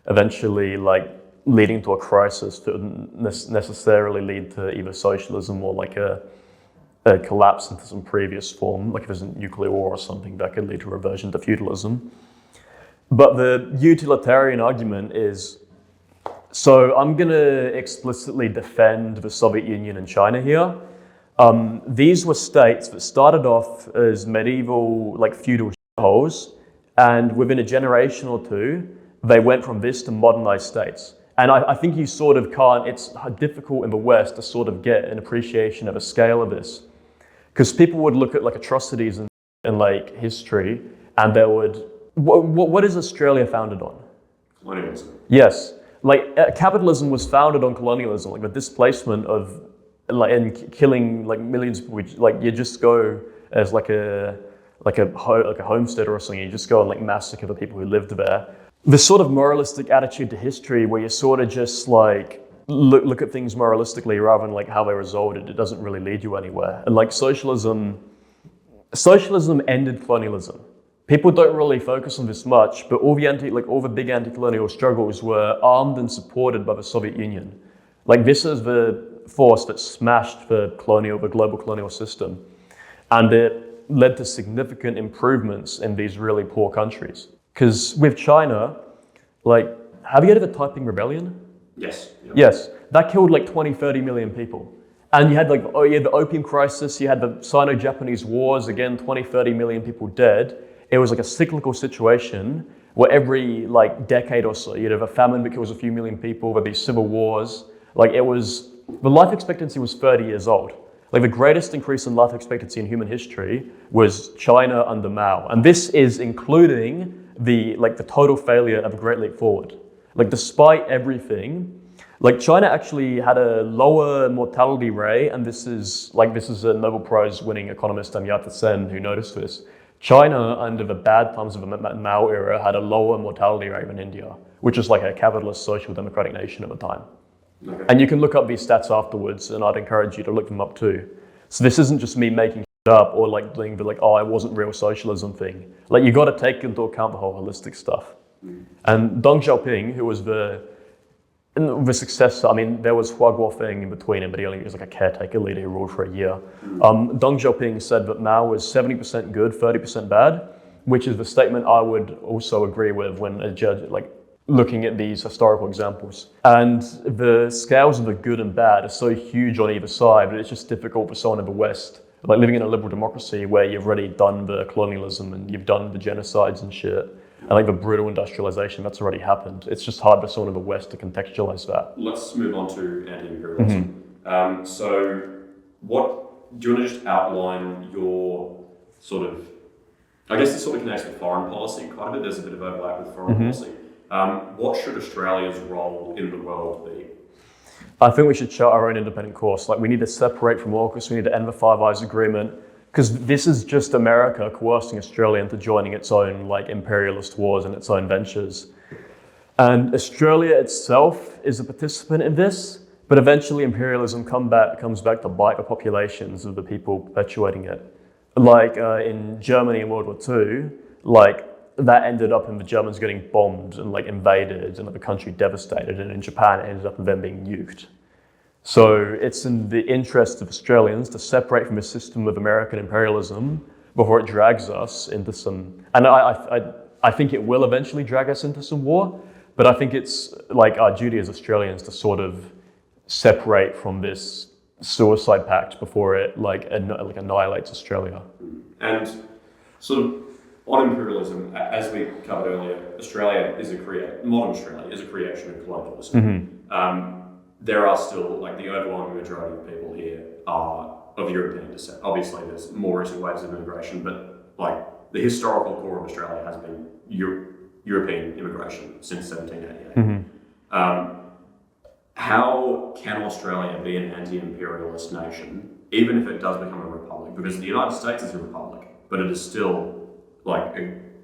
eventually like leading to a crisis that wouldn't necessarily lead to either socialism or like a collapse into some previous form, like if there's a nuclear war or something that could lead to a reversion to feudalism. But the utilitarian argument is, so I'm going to explicitly defend the Soviet Union and China here. These were states that started off as medieval, like feudal shitholes, and within a generation or two, they went from this to modernized states. And I think you sort of can't, it's difficult in the West to sort of get an appreciation of the scale of this. Because people would look at like atrocities in like history, and they would, what is Australia founded on? Colonialism. Yes. Like capitalism was founded on colonialism, like the displacement of, like, and killing like millions of people. Like you just go as like a homesteader or something, you just go and like massacre the people who lived there. This sort of moralistic attitude to history where you sort of just like look at things moralistically rather than like how they resulted, it doesn't really lead you anywhere. And like socialism ended colonialism. People don't really focus on this much, but all the big anti-colonial struggles were armed and supported by the Soviet Union. Like this is the force that smashed the global colonial system, and it led to significant improvements in these really poor countries. Because with China, like, have you heard of the Taiping Rebellion? Yes. Yep. Yes, that killed like 20-30 million people. And you had like, the opium crisis, you had the Sino-Japanese wars, again, 20-30 million people dead. It was like a cyclical situation where every like decade or so, you'd have a famine that kills a few million people, there'd be civil wars. Like the life expectancy was 30 years old. Like the greatest increase in life expectancy in human history was China under Mao. And this is including the total failure of a Great Leap Forward. Like despite everything, like China actually had a lower mortality rate, and this is a Nobel Prize winning economist, Amartya Sen, who noticed this. China, under the bad times of the Mao era, had a lower mortality rate than India, which is like a capitalist social democratic nation at the time. Okay. And you can look up these stats afterwards, and I'd encourage you to look them up too. So this isn't just me making shit up or like doing the it wasn't real socialism thing. Like you got to take into account the whole holistic stuff. And Deng Xiaoping, who was the successor, I mean, there was Hua Guofeng in between him, but he only was like a caretaker leader who ruled for a year. Deng Xiaoping said that Mao was 70% good, 30% bad, which is the statement I would also agree with when a judge, like looking at these historical examples. And the scales of the good and bad are so huge on either side that it's just difficult for someone in the West, like living in a liberal democracy where you've already done the colonialism and you've done the genocides and shit, and like the brutal industrialization that's already happened. It's just hard for someone in the West to contextualize that. Let's move on to anti-imperialism. So what, do you want to just outline your sort of, I guess this sort of connects with foreign policy quite a bit, there's a bit of overlap with foreign policy. What should Australia's role in the world be? I think we should chart our own independent course. Like we need to separate from AUKUS, we need to end the Five Eyes Agreement, because this is just America coercing Australia into joining its own like imperialist wars and its own ventures. And Australia itself is a participant in this, but eventually imperialism comes back to bite the populations of the people perpetuating it. Like in Germany in World War II, like that ended up in the Germans getting bombed and like invaded and like, the country devastated, and in Japan it ended up in them being nuked. So it's in the interest of Australians to separate from a system of American imperialism before it drags us into some, and I think it will eventually drag us into some war, but I think it's like our duty as Australians to sort of separate from this suicide pact before it like annihilates Australia. And sort of on imperialism, as we covered earlier, modern Australia is a creation of colonialism. There are still, like, the overwhelming majority of people here are of European descent. Obviously, there's more recent waves of immigration, but like the historical core of Australia has been European immigration since 1788. How can Australia be an anti-imperialist nation, even if it does become a republic? Because the United States is a republic, but it is still like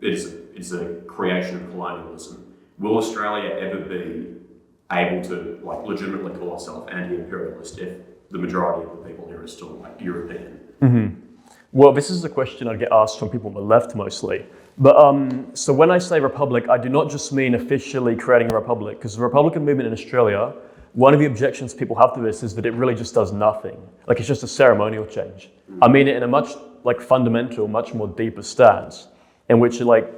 it's a creation of colonialism. Will Australia ever be able to like legitimately call itself anti-imperialist if the majority of the people here are still like European? Well, this is a question I get asked from people on the left mostly. But so when I say republic, I do not just mean officially creating a republic, because the Republican movement in Australia, one of the objections people have to this is that it really just does nothing. Like, it's just a ceremonial change. I mean it in a much like fundamental, much more deeper stance, in which like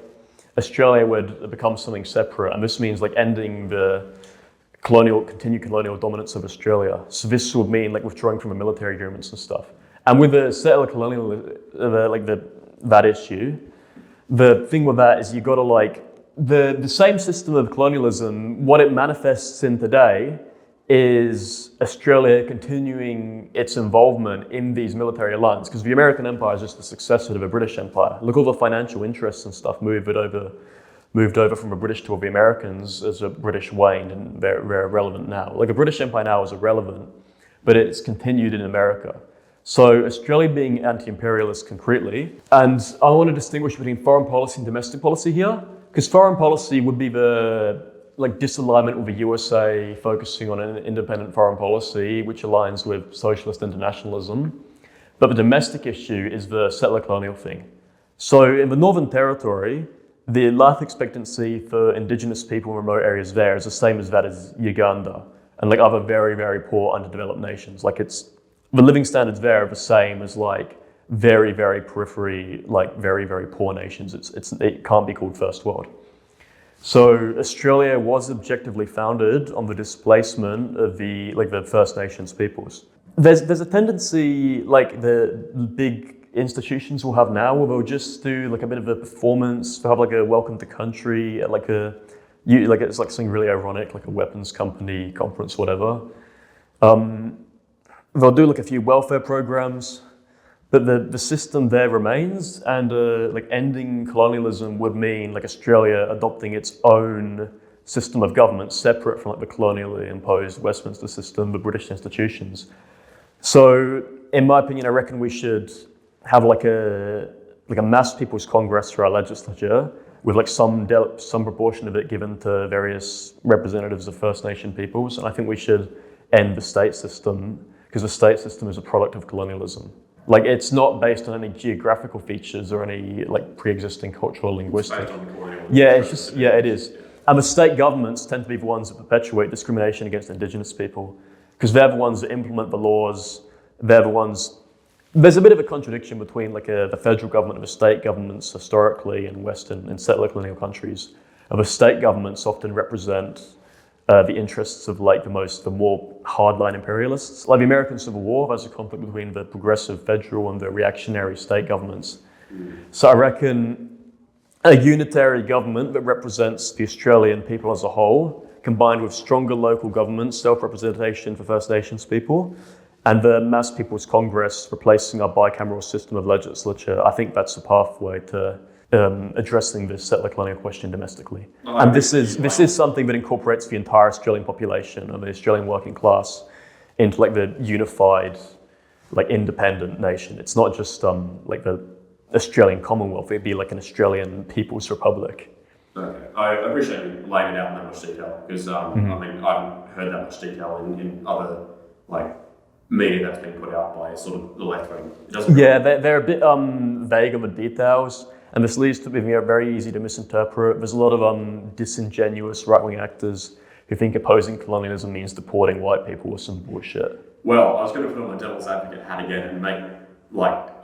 Australia would become something separate, and this means like ending the continued colonial dominance of Australia. So this would mean like withdrawing from the military agreements and stuff. And with the settler colonial, that issue, the thing with that is you got to like the same system of colonialism. What it manifests in today is Australia continuing its involvement in these military alliances, because the American Empire is just the successor to the British Empire. Look, all the financial interests and stuff moved over from the British to the Americans as the British waned, and they're irrelevant now. Like, the British Empire now is irrelevant, but it's continued in America. So Australia being anti-imperialist concretely, and I want to distinguish between foreign policy and domestic policy here, because foreign policy would be the like disalignment with the USA focusing on an independent foreign policy, which aligns with socialist internationalism. But the domestic issue is the settler colonial thing. So in the Northern Territory, the life expectancy for Indigenous people in remote areas there is the same as that as Uganda and like other very, very poor underdeveloped nations. Like, the living standards there are the same as like very, very periphery, like very, very poor nations. It can't be called first world. So Australia was objectively founded on the displacement of the First Nations peoples. There's a tendency, like the big institutions will have now, where they'll just do like a bit of a performance, they'll have like a welcome to country, it's like something really ironic, like a weapons company conference, whatever. They'll do like a few welfare programs, but the system there remains, and like ending colonialism would mean like Australia adopting its own system of government separate from like the colonially imposed Westminster system, the British institutions. So in my opinion, I reckon we should have like a mass people's congress for our legislature, with like some proportion of it given to various representatives of First Nation peoples. And I think we should end the state system, because the state system is a product of colonialism. Like, it's not based on any geographical features or any like pre-existing cultural linguistic. It's based on colonialism. Yeah, it is. And the state governments tend to be the ones that perpetuate discrimination against Indigenous people, because they're the ones that implement the laws. They're the ones. There's a bit of a contradiction between like the federal government and the state governments historically in Western and settler colonial countries. And the state governments often represent the interests of like the more hardline imperialists. Like the American Civil War, there's a conflict between the progressive federal and the reactionary state governments. So I reckon a unitary government that represents the Australian people as a whole, combined with stronger local governments, self-representation for First Nations people, and the Mass People's Congress replacing our bicameral system of legislature, I think that's the pathway to addressing this settler colonial question domestically. And this is something that incorporates the entire Australian population and the Australian working class into like the unified, like independent nation. It's not just like the Australian Commonwealth, it'd be like an Australian People's Republic. Okay, I appreciate you laying it out in that much detail, because I mean, I haven't heard that much detail in other like media that's been put out by sort of the left wing. They're a bit vague on the details. And this leads to being very easy to misinterpret. There's a lot of disingenuous right-wing actors who think opposing colonialism means deporting white people or some bullshit. Well, I was going to put on my devil's advocate hat again and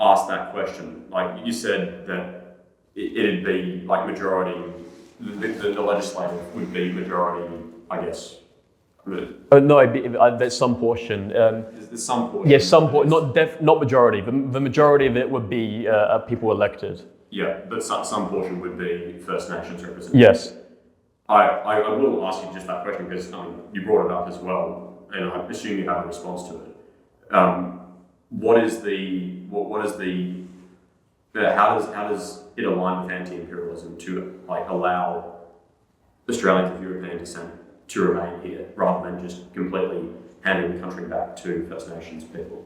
ask that question. Like you said that it'd be like majority, the legislative would be majority, I guess. No, there's some portion. There's some portion. Yes, some portion, not majority. The majority of it would be people elected. Yeah, but some portion would be First Nations represented. Yes. I will ask you just that question because you brought it up as well, and I assume you have a response to it. How does it align with anti-imperialism to allow Australians of European descent to remain here rather than just completely handing the country back to First Nations people?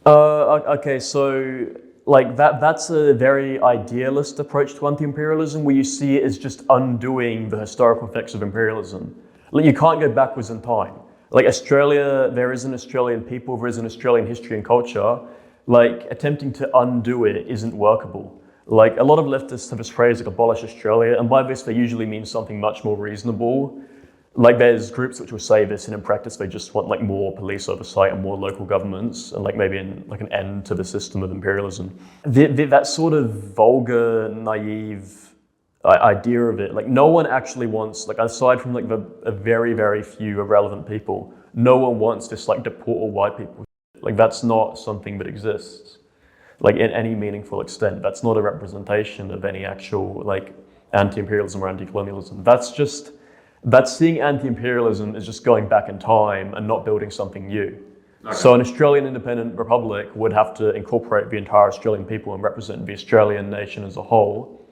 Okay, so that's a very idealist approach to anti-imperialism, where you see it as just undoing the historical effects of imperialism. You can't go backwards in time. Australia, there is an Australian people, there is an Australian history and culture. Attempting to undo it isn't workable. A lot of leftists have this phrase abolish Australia, and by this they usually mean something much more reasonable. There's groups which will say this, and in practice they just want more police oversight and more local governments, and maybe an end to the system of imperialism. That sort of vulgar, naive idea of it, no one actually wants, aside from a very, very few irrelevant people, no one wants this deport all white people. That's not something that exists in any meaningful extent. That's not a representation of any actual anti-imperialism or anti-colonialism. That's seeing anti-imperialism as just going back in time and not building something new. Okay. So an Australian independent republic would have to incorporate the entire Australian people and represent the Australian nation as a whole,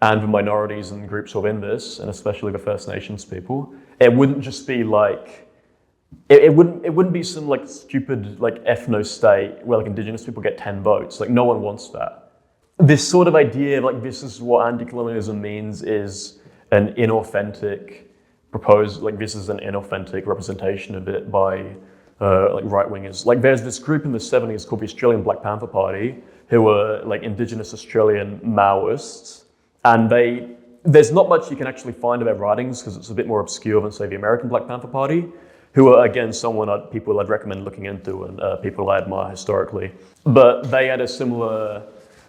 and the minorities and groups within this, and especially the First Nations people. It wouldn't just be it wouldn't be some stupid ethno-state where Indigenous people get 10 votes. No one wants that. This sort of idea of this is what anti-colonialism means is an inauthentic this is an inauthentic representation of it by right-wingers. There's this group in the 70s called the Australian Black Panther Party, who were Indigenous Australian Maoists, and there's not much you can actually find of their writings because it's a bit more obscure than, say, the American Black Panther Party, who are, again, people I'd recommend looking into and people I admire historically. But they had a similar,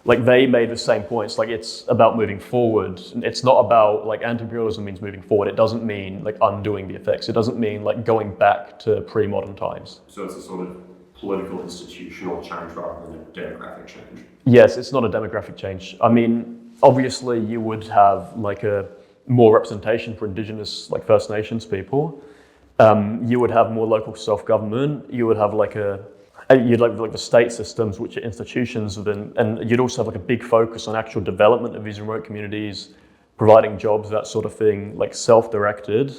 they made the same points. It's about moving forward. It's not about, anti-imperialism means moving forward. It doesn't mean, undoing the effects. It doesn't mean, going back to pre-modern times. So it's a sort of political institutional change rather than a demographic change? Yes, it's not a demographic change. I mean, obviously you would have, a more representation for Indigenous, First Nations people. You would have more local self-government. You would have you'd the state systems, which are institutions within, and you'd also have a big focus on actual development of these remote communities, providing jobs, that sort of thing, self-directed,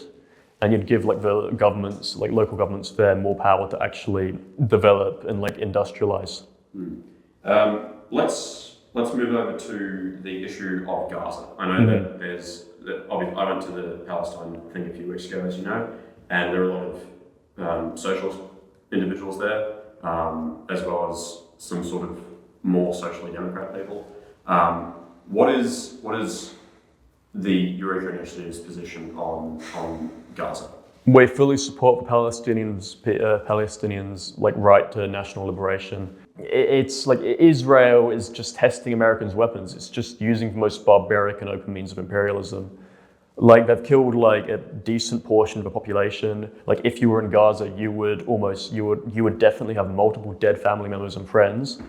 and you'd give the governments, local governments there, more power to actually develop and industrialize. Let's move over to the issue of Gaza. I know that I went to the Palestine thing a few weeks ago, as you know, and there are a lot of socialist individuals there, as well as some sort of more socially democrat people. What is the Eureka Initiative's position on Gaza? We fully support the Palestinians' right to national liberation. It's Israel is just testing Americans' weapons. It's just using the most barbaric and open means of imperialism. They've killed a decent portion of the population. If you were in Gaza, you would definitely have multiple dead family members and friends.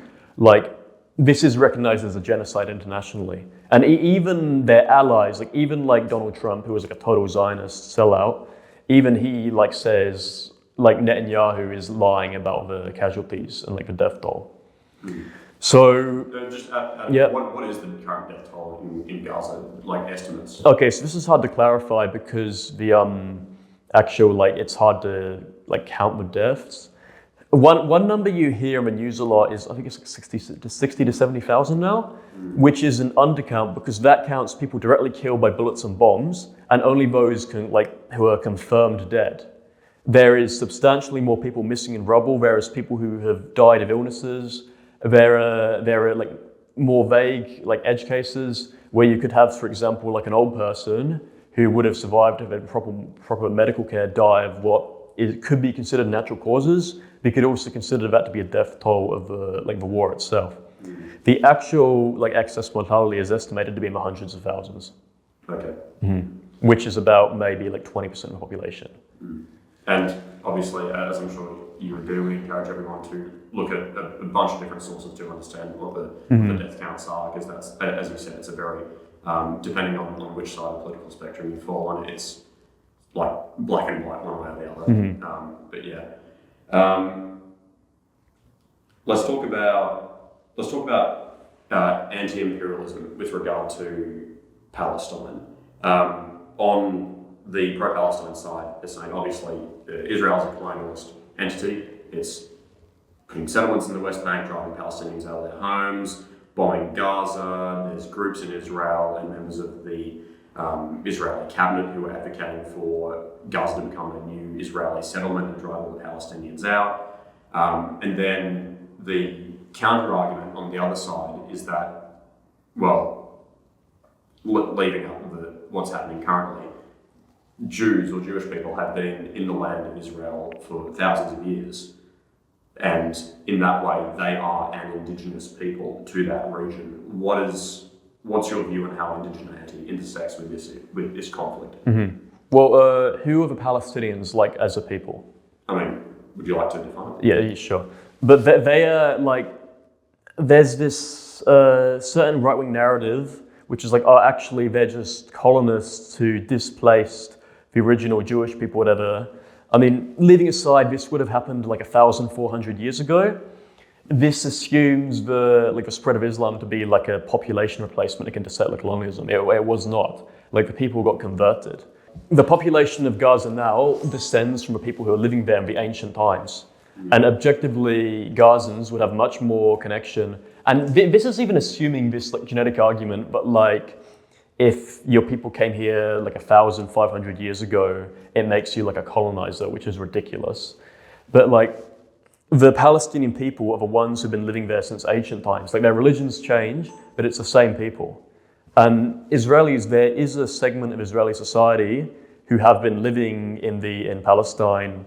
This is recognized as a genocide internationally. And even their allies, even Donald Trump, who was a total Zionist sellout, even he says Netanyahu is lying about the casualties and the death toll. So what is the current death toll in Gaza, estimates? Okay, so this is hard to clarify because the actual it's hard to count the deaths. One number you hear in the news a lot is, I think it's 60 to 70,000 now, which is an undercount because that counts people directly killed by bullets and bombs, and only those who are confirmed dead. There is substantially more people missing in rubble. There is people who have died of illnesses. There are more vague edge cases where you could have, for example, an old person who would have survived if had proper medical care die of what could be considered natural causes, but could also consider that to be a death toll of the war itself. The actual excess mortality is estimated to be in the hundreds of thousands. Okay. Which is about maybe 20% of the population. And obviously, as I'm sure you would do, we encourage everyone to look at a bunch of different sources to understand what the death counts are, because that's, as you said, it's a very, depending on which side of the political spectrum you fall on, it's like black and white one way or the other. But yeah. Let's talk about anti-imperialism with regard to Palestine. On the pro-Palestine side, they're saying obviously Israel is a colonialist entity. It's putting settlements in the West Bank, driving Palestinians out of their homes, bombing Gaza. There's groups in Israel and members of the Israeli cabinet who are advocating for Gaza to become a new Israeli settlement and drive all the Palestinians out. And then the counter-argument on the other side is that, well, leaving out what's happening currently, Jews or Jewish people have been in the land of Israel for thousands of years, and in that way they are an indigenous people to that region. What's your view on how indigeneity intersects with this conflict? Well, who are the Palestinians as a people? I mean, would you like to define it? Yeah, sure. But they are there's this certain right-wing narrative which is actually they're just colonists who displaced the original Jewish people, whatever. I mean, leaving aside, this would have happened 1,400 years ago. This assumes the spread of Islam to be a population replacement against settler colonialism. It was not. The people got converted. The population of Gaza now descends from the people who are living there in the ancient times. And objectively, Gazans would have much more connection. And this is even assuming this genetic argument, but if your people came here 1,500 years ago, it makes you a colonizer, which is ridiculous. But the Palestinian people are the ones who've been living there since ancient times. Their religions change, but it's the same people. And Israelis, there is a segment of Israeli society who have been living in Palestine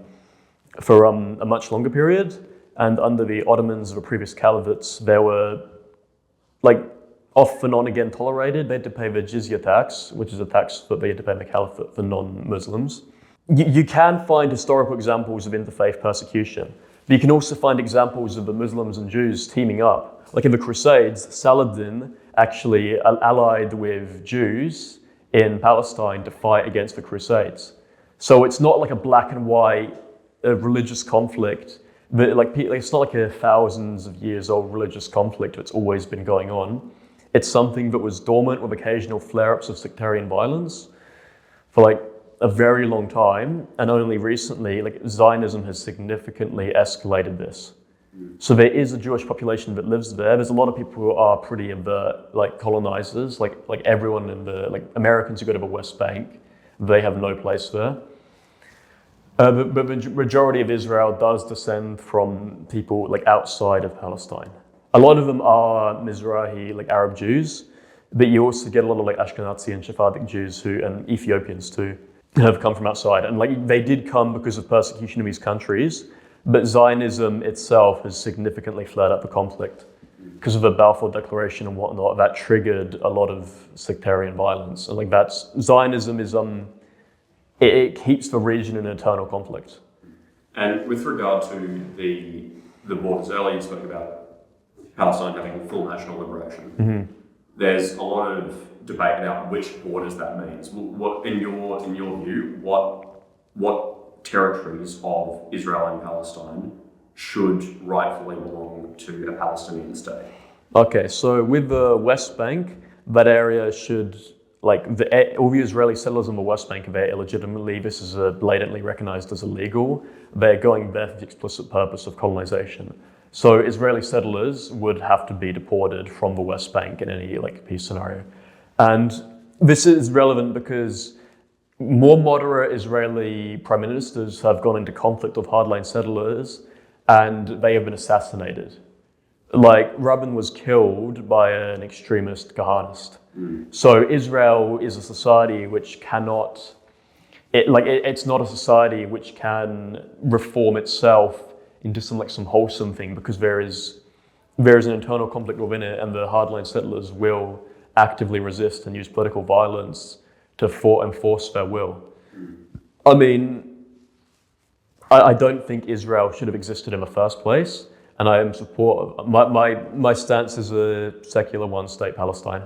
for a much longer period. And under the Ottomans, the previous caliphates, they were off and on again tolerated. They had to pay the jizya tax, which is a tax that they had to pay in the caliphate for non-Muslims. You can find historical examples of interfaith persecution, but you can also find examples of the Muslims and Jews teaming up. In the Crusades, Saladin actually allied with Jews in Palestine to fight against the Crusades. So it's not a black and white religious conflict. But it's not a thousands of years old religious conflict that's always been going on. It's something that was dormant with occasional flare-ups of sectarian violence for a very long time, and only recently Zionism has significantly escalated this. So there is a Jewish population that lives there. There's a lot of people who are pretty overt, colonizers, everyone in the Americans who go to the West Bank, they have no place there. But the majority of Israel does descend from people outside of Palestine. A lot of them are Mizrahi, Arab Jews, but you also get a lot of Ashkenazi and Sephardic Jews and Ethiopians too, have come from outside. And they did come because of persecution in these countries, but Zionism itself has significantly flared up the conflict because of the Balfour Declaration and whatnot. That triggered a lot of sectarian violence. And Zionism is it keeps the region in eternal conflict. And with regard to the borders, earlier you spoke about Palestine having full national liberation. There's a lot of debate about which borders that means. What, in your view, what territories of Israel and Palestine should rightfully belong to a Palestinian state? Okay, so with the West Bank, that area should, all the Israeli settlers on the West Bank are there illegitimately. This is blatantly recognized as illegal. They're going there for the explicit purpose of colonization. So Israeli settlers would have to be deported from the West Bank in any peace scenario. And this is relevant because more moderate Israeli prime ministers have gone into conflict with hardline settlers and they have been assassinated. Like Rabin was killed by an extremist Gahanist. So Israel is a society which cannot, it's not a society which can reform itself into some wholesome thing, because there is an internal conflict within it, and the hardline settlers will actively resist and use political violence to enforce their will. I mean, I don't think Israel should have existed in the first place, and I am my stance is a secular one-state Palestine.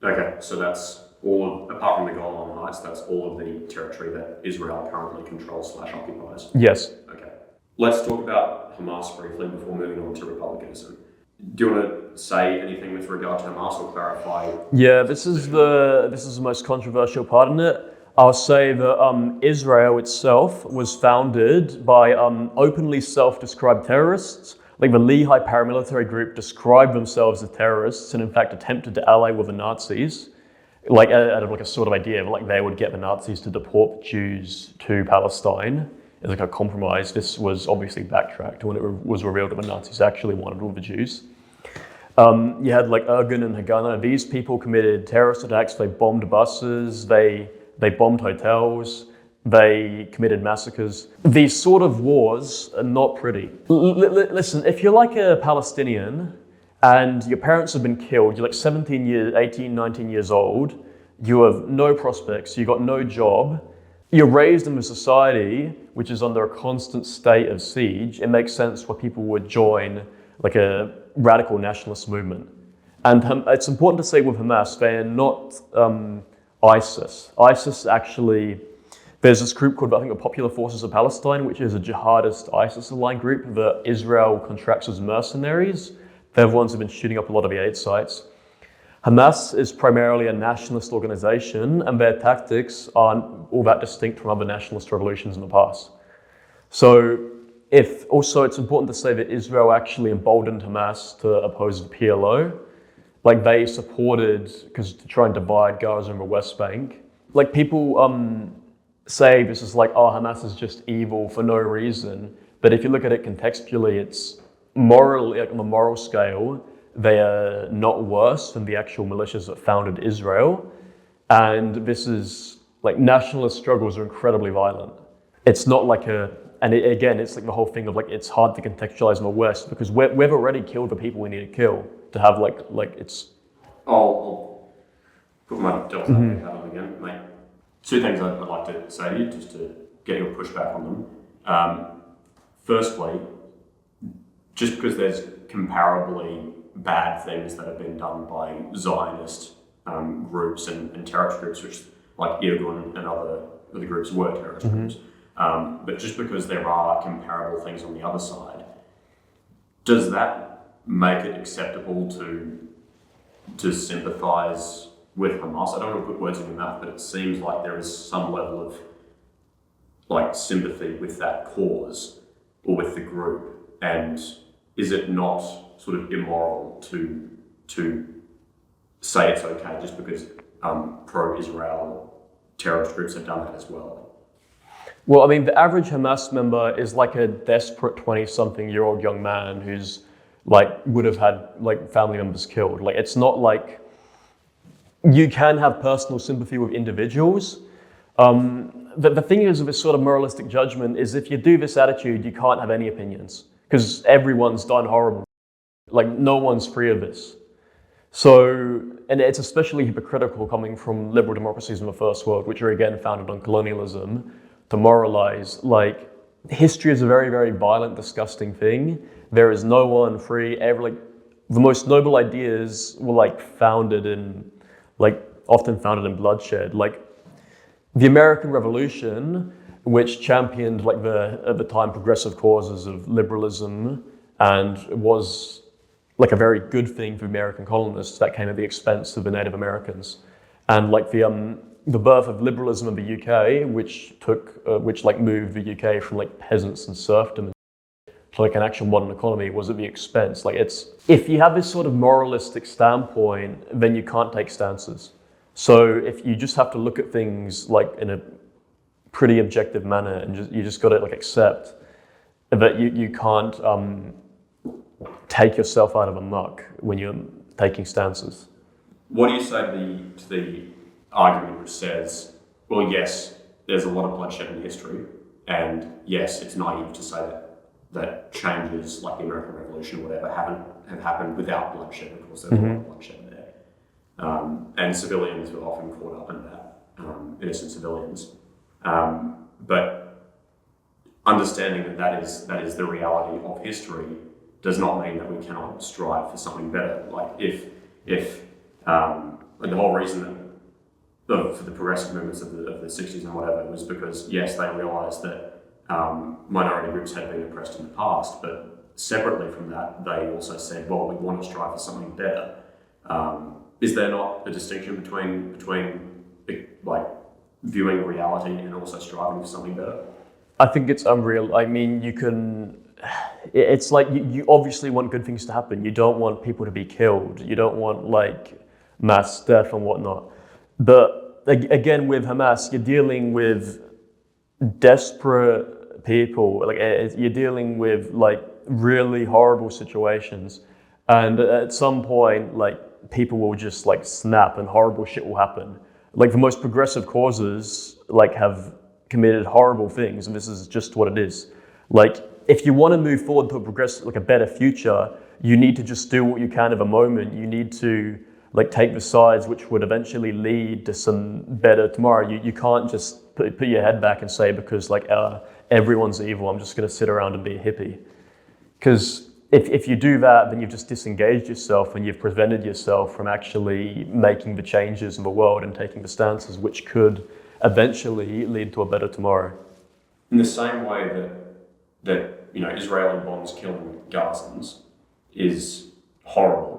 Okay, so that's all, apart from the Golan Heights, that's all of the territory that Israel currently controls / occupies? Yes. Okay. Let's talk about Hamas briefly before moving on to Republicanism. Do you want to say anything with regard to Hamas or clarify? Yeah, this is the most controversial part in it. I'll say that Israel itself was founded by openly self-described terrorists. Like the Lehi paramilitary group described themselves as terrorists and in fact attempted to ally with the Nazis, like out of like a sort of idea of like they would get the Nazis to deport Jews to Palestine as like a compromise. This was obviously backtracked when it was revealed that the Nazis actually wanted all the Jews. You had like Ergun and Haganah. These people committed terrorist attacks. They bombed buses. They bombed hotels. They committed massacres. These sort of wars are not pretty. Listen, if you're like a Palestinian and your parents have been killed, you're like 17 years, 18, 19 years old, you have no prospects, you got no job, you're raised in a society which is under a constant state of siege, it makes sense why people would join like a radical nationalist movement. And it's important to say with Hamas, they're not ISIS. ISIS actually, there's this group called, I think, the Popular Forces of Palestine, which is a jihadist ISIS-aligned group that Israel contracts as mercenaries. They're the ones who've been shooting up a lot of the aid sites. Hamas is primarily a nationalist organization, and their tactics aren't all that distinct from other nationalist revolutions in the past. So also it's important to say that Israel actually emboldened Hamas to oppose the PLO. Like they supported, because to try and divide Gaza and the West Bank. Like people say this is like, oh, Hamas is just evil for no reason. But if you look at it contextually, it's morally, like on a moral scale, they are not worse than the actual militias that founded Israel. And this is like nationalist struggles are incredibly violent. It's not like again, it's like the whole thing of like, it's hard to contextualize in the West because we've already killed the people we need to kill to have like it's. I'll put my devil's advocate hat on again, mate. Two things I'd like to say to you, just to get your pushback on them. Firstly, just because there's comparably bad things that have been done by Zionist groups and terrorist groups, which like Irgun and other groups were terrorist groups, but just because there are comparable things on the other side, does that make it acceptable to sympathise with Hamas? I don't want to put words in your mouth, but it seems like there is some level of like sympathy with that cause or with the group, and is it not sort of immoral to say it's okay just because pro-Israel terrorist groups have done that as well? Well, I mean, the average Hamas member is like a desperate 20-something-year-old young man who's like would have had like family members killed. Like it's not like you can have personal sympathy with individuals. The thing is with this sort of moralistic judgment is if you do this attitude, you can't have any opinions because everyone's done horrible. Like no one's free of this. So, and it's especially hypocritical coming from liberal democracies in the first world, which are again founded on colonialism, to moralize. Like history is a very, very violent, disgusting thing. There is no one free. The most noble ideas were often founded in bloodshed. Like the American Revolution, which championed like at the time progressive causes of liberalism and was like a very good thing for American colonists, that came at the expense of the Native Americans. And like the birth of liberalism in the UK, which moved the UK from like peasants and serfdom to like an actual modern economy, was at the expense. Like if you have this sort of moralistic standpoint, then you can't take stances. So if you just have to look at things like in a pretty objective manner and you just got to like accept that you can't take yourself out of a muck when you're taking stances. What do you say to the argument which says, well, yes, there's a lot of bloodshed in history, and yes, it's naive to say that changes like the American Revolution or whatever have happened without bloodshed. Of course, there's a lot of bloodshed there. And civilians were often caught up in that, innocent civilians. But understanding that is the reality of history does not mean that we cannot strive for something better. Like if the whole reason for the progressive movements of the 60s and whatever was because, yes, they realised that minority groups had been oppressed in the past, but separately from that, they also said, well, we want to strive for something better. Is there not a distinction between like viewing reality and also striving for something better? I think it's unreal. I mean, it's like you obviously want good things to happen. You don't want people to be killed. You don't want like mass death and whatnot. But again, with Hamas, you're dealing with desperate people. Like you're dealing with like really horrible situations, and at some point, like people will just like snap and horrible shit will happen. Like the most progressive causes like have committed horrible things, and this is just what it is. Like if you want to move forward to a better future, you need to just do what you can of a moment. You need to like take the sides which would eventually lead to some better tomorrow. You can't just put your head back and say, because like everyone's evil, I'm just going to sit around and be a hippie. Because if you do that, then you've just disengaged yourself and you've prevented yourself from actually making the changes in the world and taking the stances which could eventually lead to a better tomorrow. In the same way that Israeli bombs killing Gazans is horrible,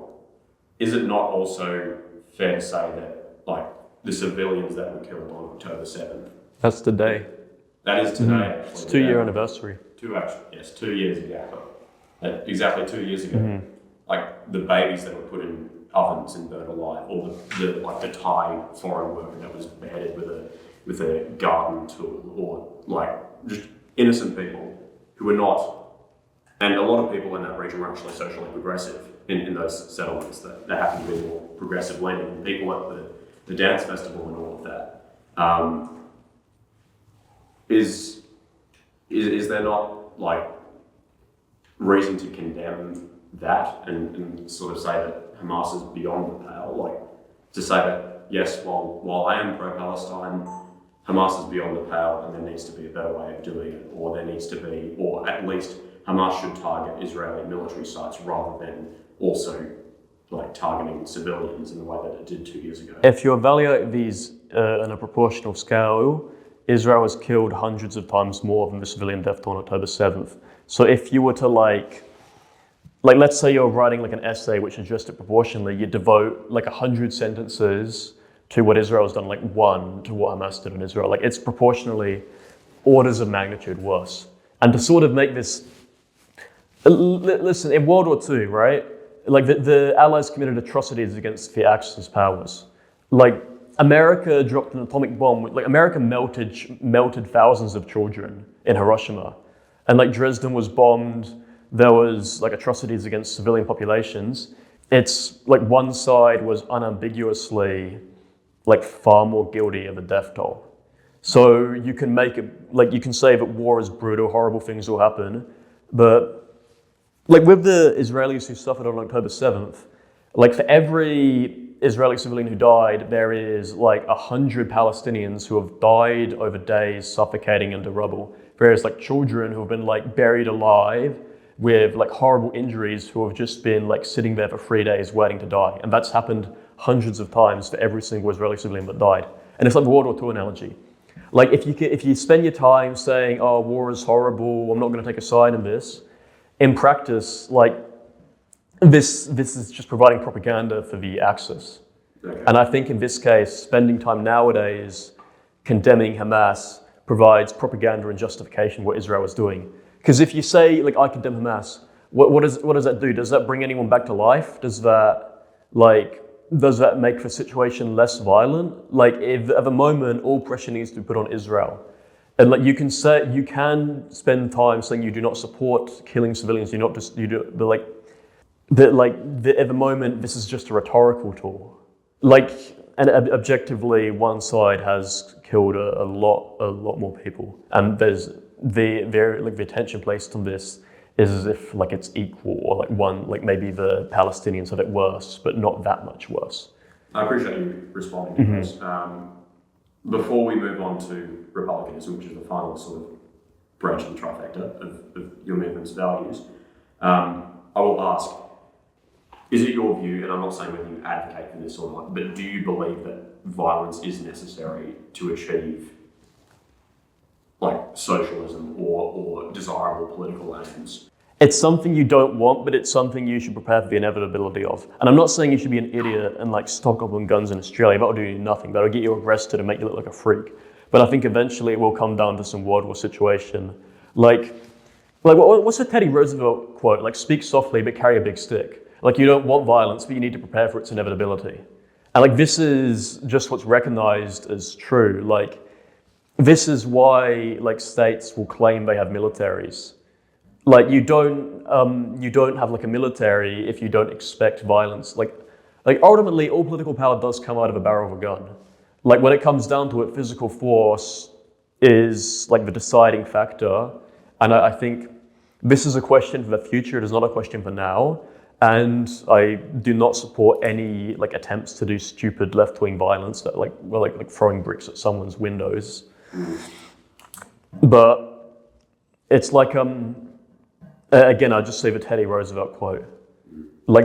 is it not also fair to say that like the civilians that were killed on October 7th? That's today. That is today. It's 2-year anniversary. 2 years ago. Exactly 2 years ago. Like the babies that were put in ovens and burnt alive, or the Thai foreign worker that was beheaded with a garden tool, or like just innocent people who were not, and a lot of people in that region were actually socially progressive in those settlements that happened to be more progressive leaning, and people at the dance festival and all of that. Is there not like reason to condemn that and sort of say that Hamas is beyond the pale? Like to say that yes, while I am pro-Palestine, Hamas is beyond the pale and there needs to be a better way of doing it, or there needs to be, or at least Hamas should target Israeli military sites rather than also like targeting civilians in the way that it did 2 years ago. If you evaluate these on a proportional scale, Israel has killed hundreds of times more than the civilian death toll on October 7th. So if you were to like let's say you're writing like an essay which addressed it proportionally, you devote like 100 sentences to what Israel has done, like 1 to what Hamas did in Israel. Like it's proportionally orders of magnitude worse. And to sort of make this, listen, in World War II, right? Like the Allies committed atrocities against the Axis powers. Like America dropped an atomic bomb. Like America melted thousands of children in Hiroshima, and like Dresden was bombed. There was like atrocities against civilian populations. It's like one side was unambiguously like far more guilty of a death toll. So you can make it like you can say that war is brutal, horrible things will happen, but like with the Israelis who suffered on October 7th, like for every Israeli civilian who died, there is like 100 Palestinians who have died over days suffocating under rubble. Whereas like children who have been like buried alive with like horrible injuries who have just been like sitting there for 3 days waiting to die. And that's happened hundreds of times for every single Israeli civilian that died. And it's like the World War II analogy. Like if you spend your time saying, oh, war is horrible, I'm not going to take a side in this, in practice, like this is just providing propaganda for the Axis. Okay. And I think in this case, spending time nowadays condemning Hamas provides propaganda and justification what Israel is doing. Because if you say, like, I condemn Hamas, what does that do? Does that bring anyone back to life? Does that make the situation less violent? Like, if at the moment all pressure needs to be put on Israel, and like you can spend time saying you do not support killing civilians, but like at the moment, this is just a rhetorical tool. And objectively, one side has killed a lot more people, and there's the attention placed on this is as if it's equal, or maybe the Palestinians have it worse, but not that much worse. I appreciate you responding to this. Before we move on to Republicanism, which is the final sort of branch of the trifecta of your movement's values, I will ask, is it your view, and I'm not saying whether you advocate for this or not, but do you believe that violence is necessary to achieve socialism or desirable political aims? It's something you don't want, but it's something you should prepare for the inevitability of. And I'm not saying you should be an idiot and stock up on guns in Australia. That'll do you nothing. That'll get you arrested and make you look like a freak. But I think eventually it will come down to some World War situation. What's the Teddy Roosevelt quote? Speak softly, but carry a big stick. You don't want violence, but you need to prepare for its inevitability. And this is just what's recognized as true. This is why states will claim they have militaries. You don't have a military if you don't expect violence. Ultimately, all political power does come out of a barrel of a gun. When it comes down to it, physical force is the deciding factor. And I think this is a question for the future. It is not a question for now. And I do not support any attempts to do stupid left-wing violence, that throwing bricks at someone's windows. But it's again, I'll just say the Teddy Roosevelt quote.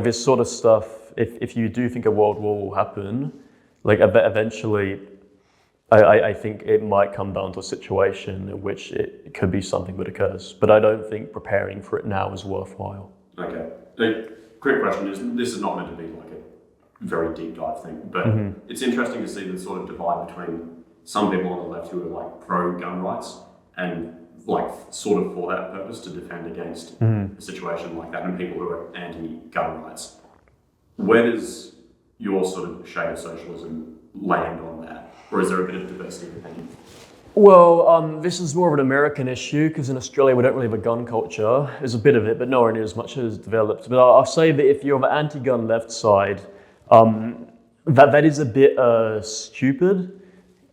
This sort of stuff, if you do think a world war will happen, eventually, I think it might come down to a situation in which it could be something that occurs. But I don't think preparing for it now is worthwhile. Okay. The quick question is, this is not meant to be a very deep dive thing, but it's interesting to see the sort of divide between some people on the left who are pro-gun rights and sort of for that purpose to defend against a situation like that, and people who are anti-gun rights. Where does your sort of shade of socialism land on that? Or is there a bit of diversity of opinion? Well, this is more of an American issue because in Australia we don't really have a gun culture. There's a bit of it, but nowhere near as much as developed. But I'll say that if you're on the anti-gun left side, that is a bit stupid.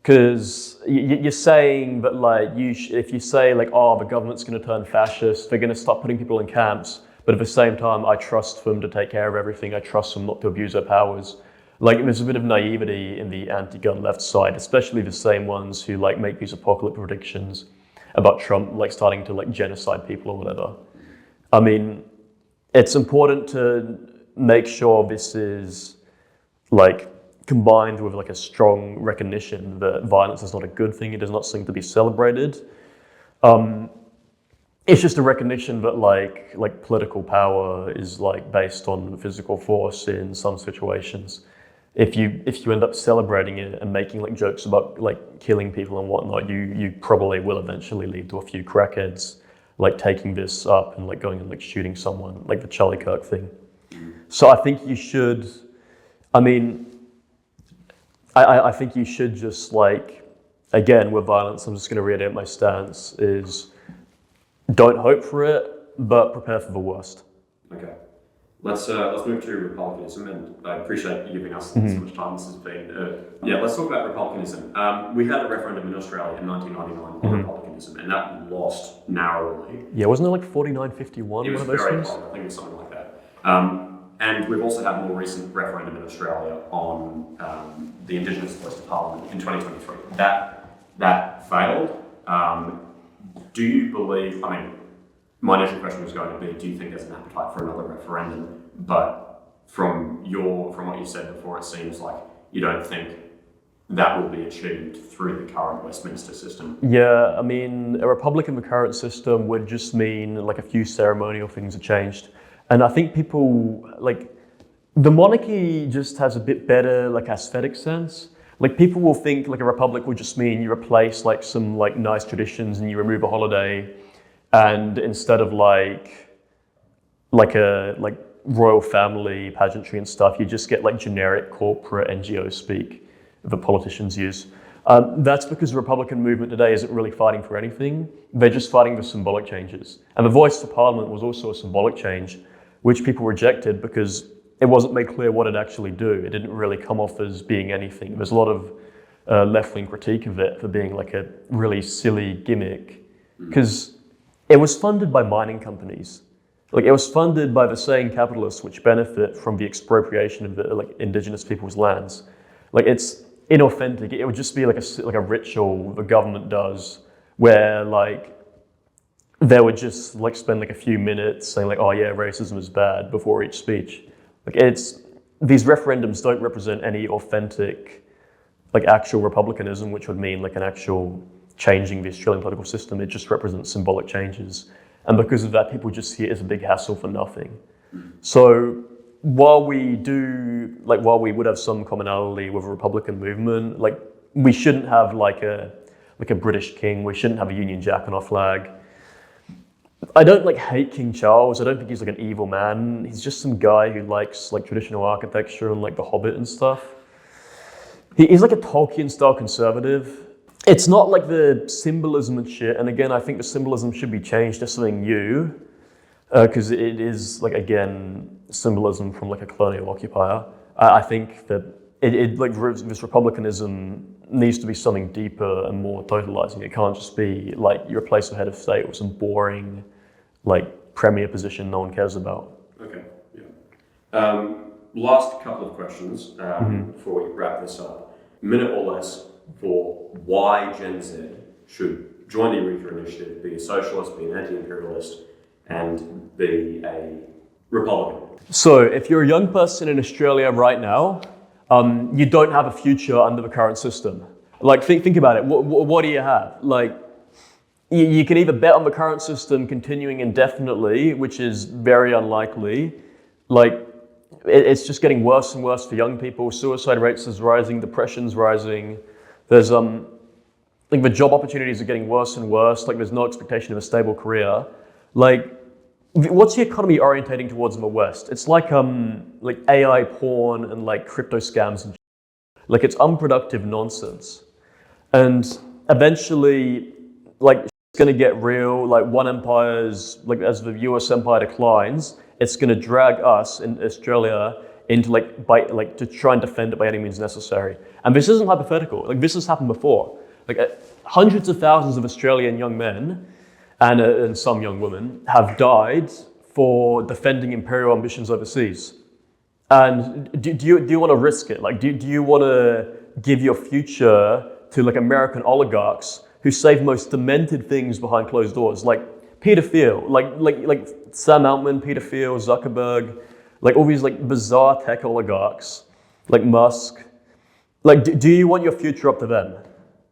Because you're saying that if you say the government's going to turn fascist, they're going to start putting people in camps, but at the same time I trust them to take care of everything, I trust them not to abuse their powers. There's a bit of naivety in the anti-gun left side, especially the same ones who make these apocalyptic predictions about Trump starting to genocide people or whatever. I mean, it's important to make sure this is combined with a strong recognition that violence is not a good thing, it is not something to be celebrated. It's just a recognition that political power is based on physical force in some situations. If you end up celebrating it and making jokes about killing people and whatnot, you probably will eventually lead to a few crackheads taking this up and going and shooting someone, the Charlie Kirk thing. So I think you should, I think you should just again, with violence, I'm just going to reiterate my stance, is don't hope for it, but prepare for the worst. Okay. Let's move to Republicanism, and I appreciate you giving us so much time. This has been, let's talk about Republicanism. We had a referendum in Australia in 1999 on Republicanism, and that lost narrowly. Yeah, wasn't it 49-51, one of those things? I think it was something like that. And we've also had a more recent referendum in Australia on the Indigenous voice to Parliament in 2023. That failed. Do you believe, my initial question was going to be, do you think there's an appetite for another referendum? But from what you said before, it seems like you don't think that will be achieved through the current Westminster system. Yeah, a republic in the current system would just mean a few ceremonial things are changed. And I think people, the monarchy just has a bit better aesthetic sense. People will think a republic would just mean you replace some nice traditions and you remove a holiday, and instead of a royal family pageantry and stuff, you just get generic corporate NGO speak that politicians use. That's because the Republican movement today isn't really fighting for anything. They're just fighting for symbolic changes. And the voice to Parliament was also a symbolic change. which people rejected because it wasn't made clear what it actually do. It didn't really come off as being anything. There's a lot of left-wing critique of it for being like a really silly gimmick, because it was funded by mining companies. Like, it was funded by the same capitalists which benefit from the expropriation of the, like, indigenous people's lands. Like, it's inauthentic. It would just be like a ritual the government does, where like they would just like spend like a few minutes saying like, oh yeah, racism is bad before each speech. Like, these referendums don't represent any authentic, like, actual republicanism, which would mean like an actual changing the Australian political system. It just represents symbolic changes. And because of that, people just see it as a big hassle for nothing. So while we would have some commonality with the Republican movement, like, we shouldn't have like a British king. We shouldn't have a Union Jack on our flag. I don't like hate King Charles. I don't think he's like an evil man. He's just some guy who likes like traditional architecture and like The Hobbit and stuff. He's like a Tolkien-style conservative. It's not like the symbolism and shit. And again, I think the symbolism should be changed to something new, because it is like, again, symbolism from like a colonial occupier. I think that it like this republicanism needs to be something deeper and more totalizing. It can't just be like you replace the head of state with some boring, like, premier position no one cares about. Okay, yeah. Last couple of questions before we wrap this up. Minute or less for why Gen Z should join the Eureka Initiative, be a socialist, be an anti-imperialist, and be a Republican. So if you're a young person in Australia right now, you don't have a future under the current system. Like, think about it. What do you have? Like, you can either bet on the current system continuing indefinitely, which is very unlikely. Like, it's just getting worse and worse for young people. Suicide rates is rising, depression's rising. There's like, the job opportunities are getting worse and worse. Like, there's no expectation of a stable career. Like, what's the economy orientating towards in the West? It's like AI porn and like crypto scams and like, it's unproductive nonsense. And eventually, like, it's gonna get real. Like, one empire's, like, as the US empire declines, it's gonna drag us in Australia into to try and defend it by any means necessary. And this isn't hypothetical. Like, this has happened before. Like, hundreds of thousands of Australian young men and some young women have died for defending imperial ambitions overseas. And do you want to risk it? Like, do you want to give your future to like American oligarchs who say the most demented things behind closed doors, like Peter Thiel, like Sam Altman, Peter Thiel, Zuckerberg, like all these like bizarre tech oligarchs, like Musk. Like, do you want your future up to them?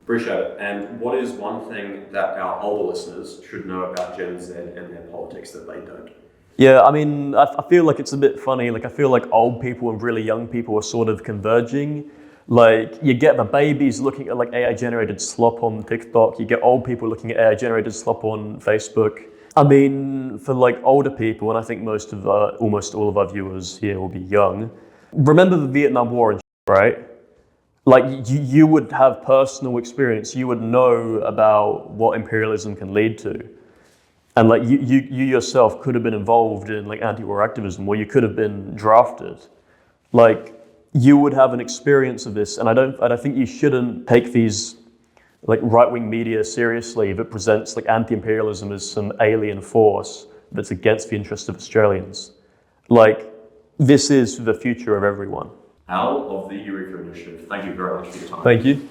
Appreciate it. And what is one thing that our older listeners should know about Gen Z and their politics that they don't? Yeah, I mean, I feel like it's a bit funny. Like, I feel like old people and really young people are sort of converging. Like, you get the babies looking at like AI-generated slop on TikTok. You get old people looking at AI-generated slop on Facebook. I mean, for like older people, and I think almost all of our viewers here will be young, remember the Vietnam War and shit, right? Like, you would have personal experience. You would know about what imperialism can lead to. And like, you yourself could have been involved in like anti-war activism, or you could have been drafted. Like, you would have an experience of this. And I think you shouldn't take these like right-wing media seriously that presents like anti-imperialism as some alien force that's against the interests of Australians. Like, this is the future of everyone. Al of the Eureka Initiative, thank you very much for your time. Thank you.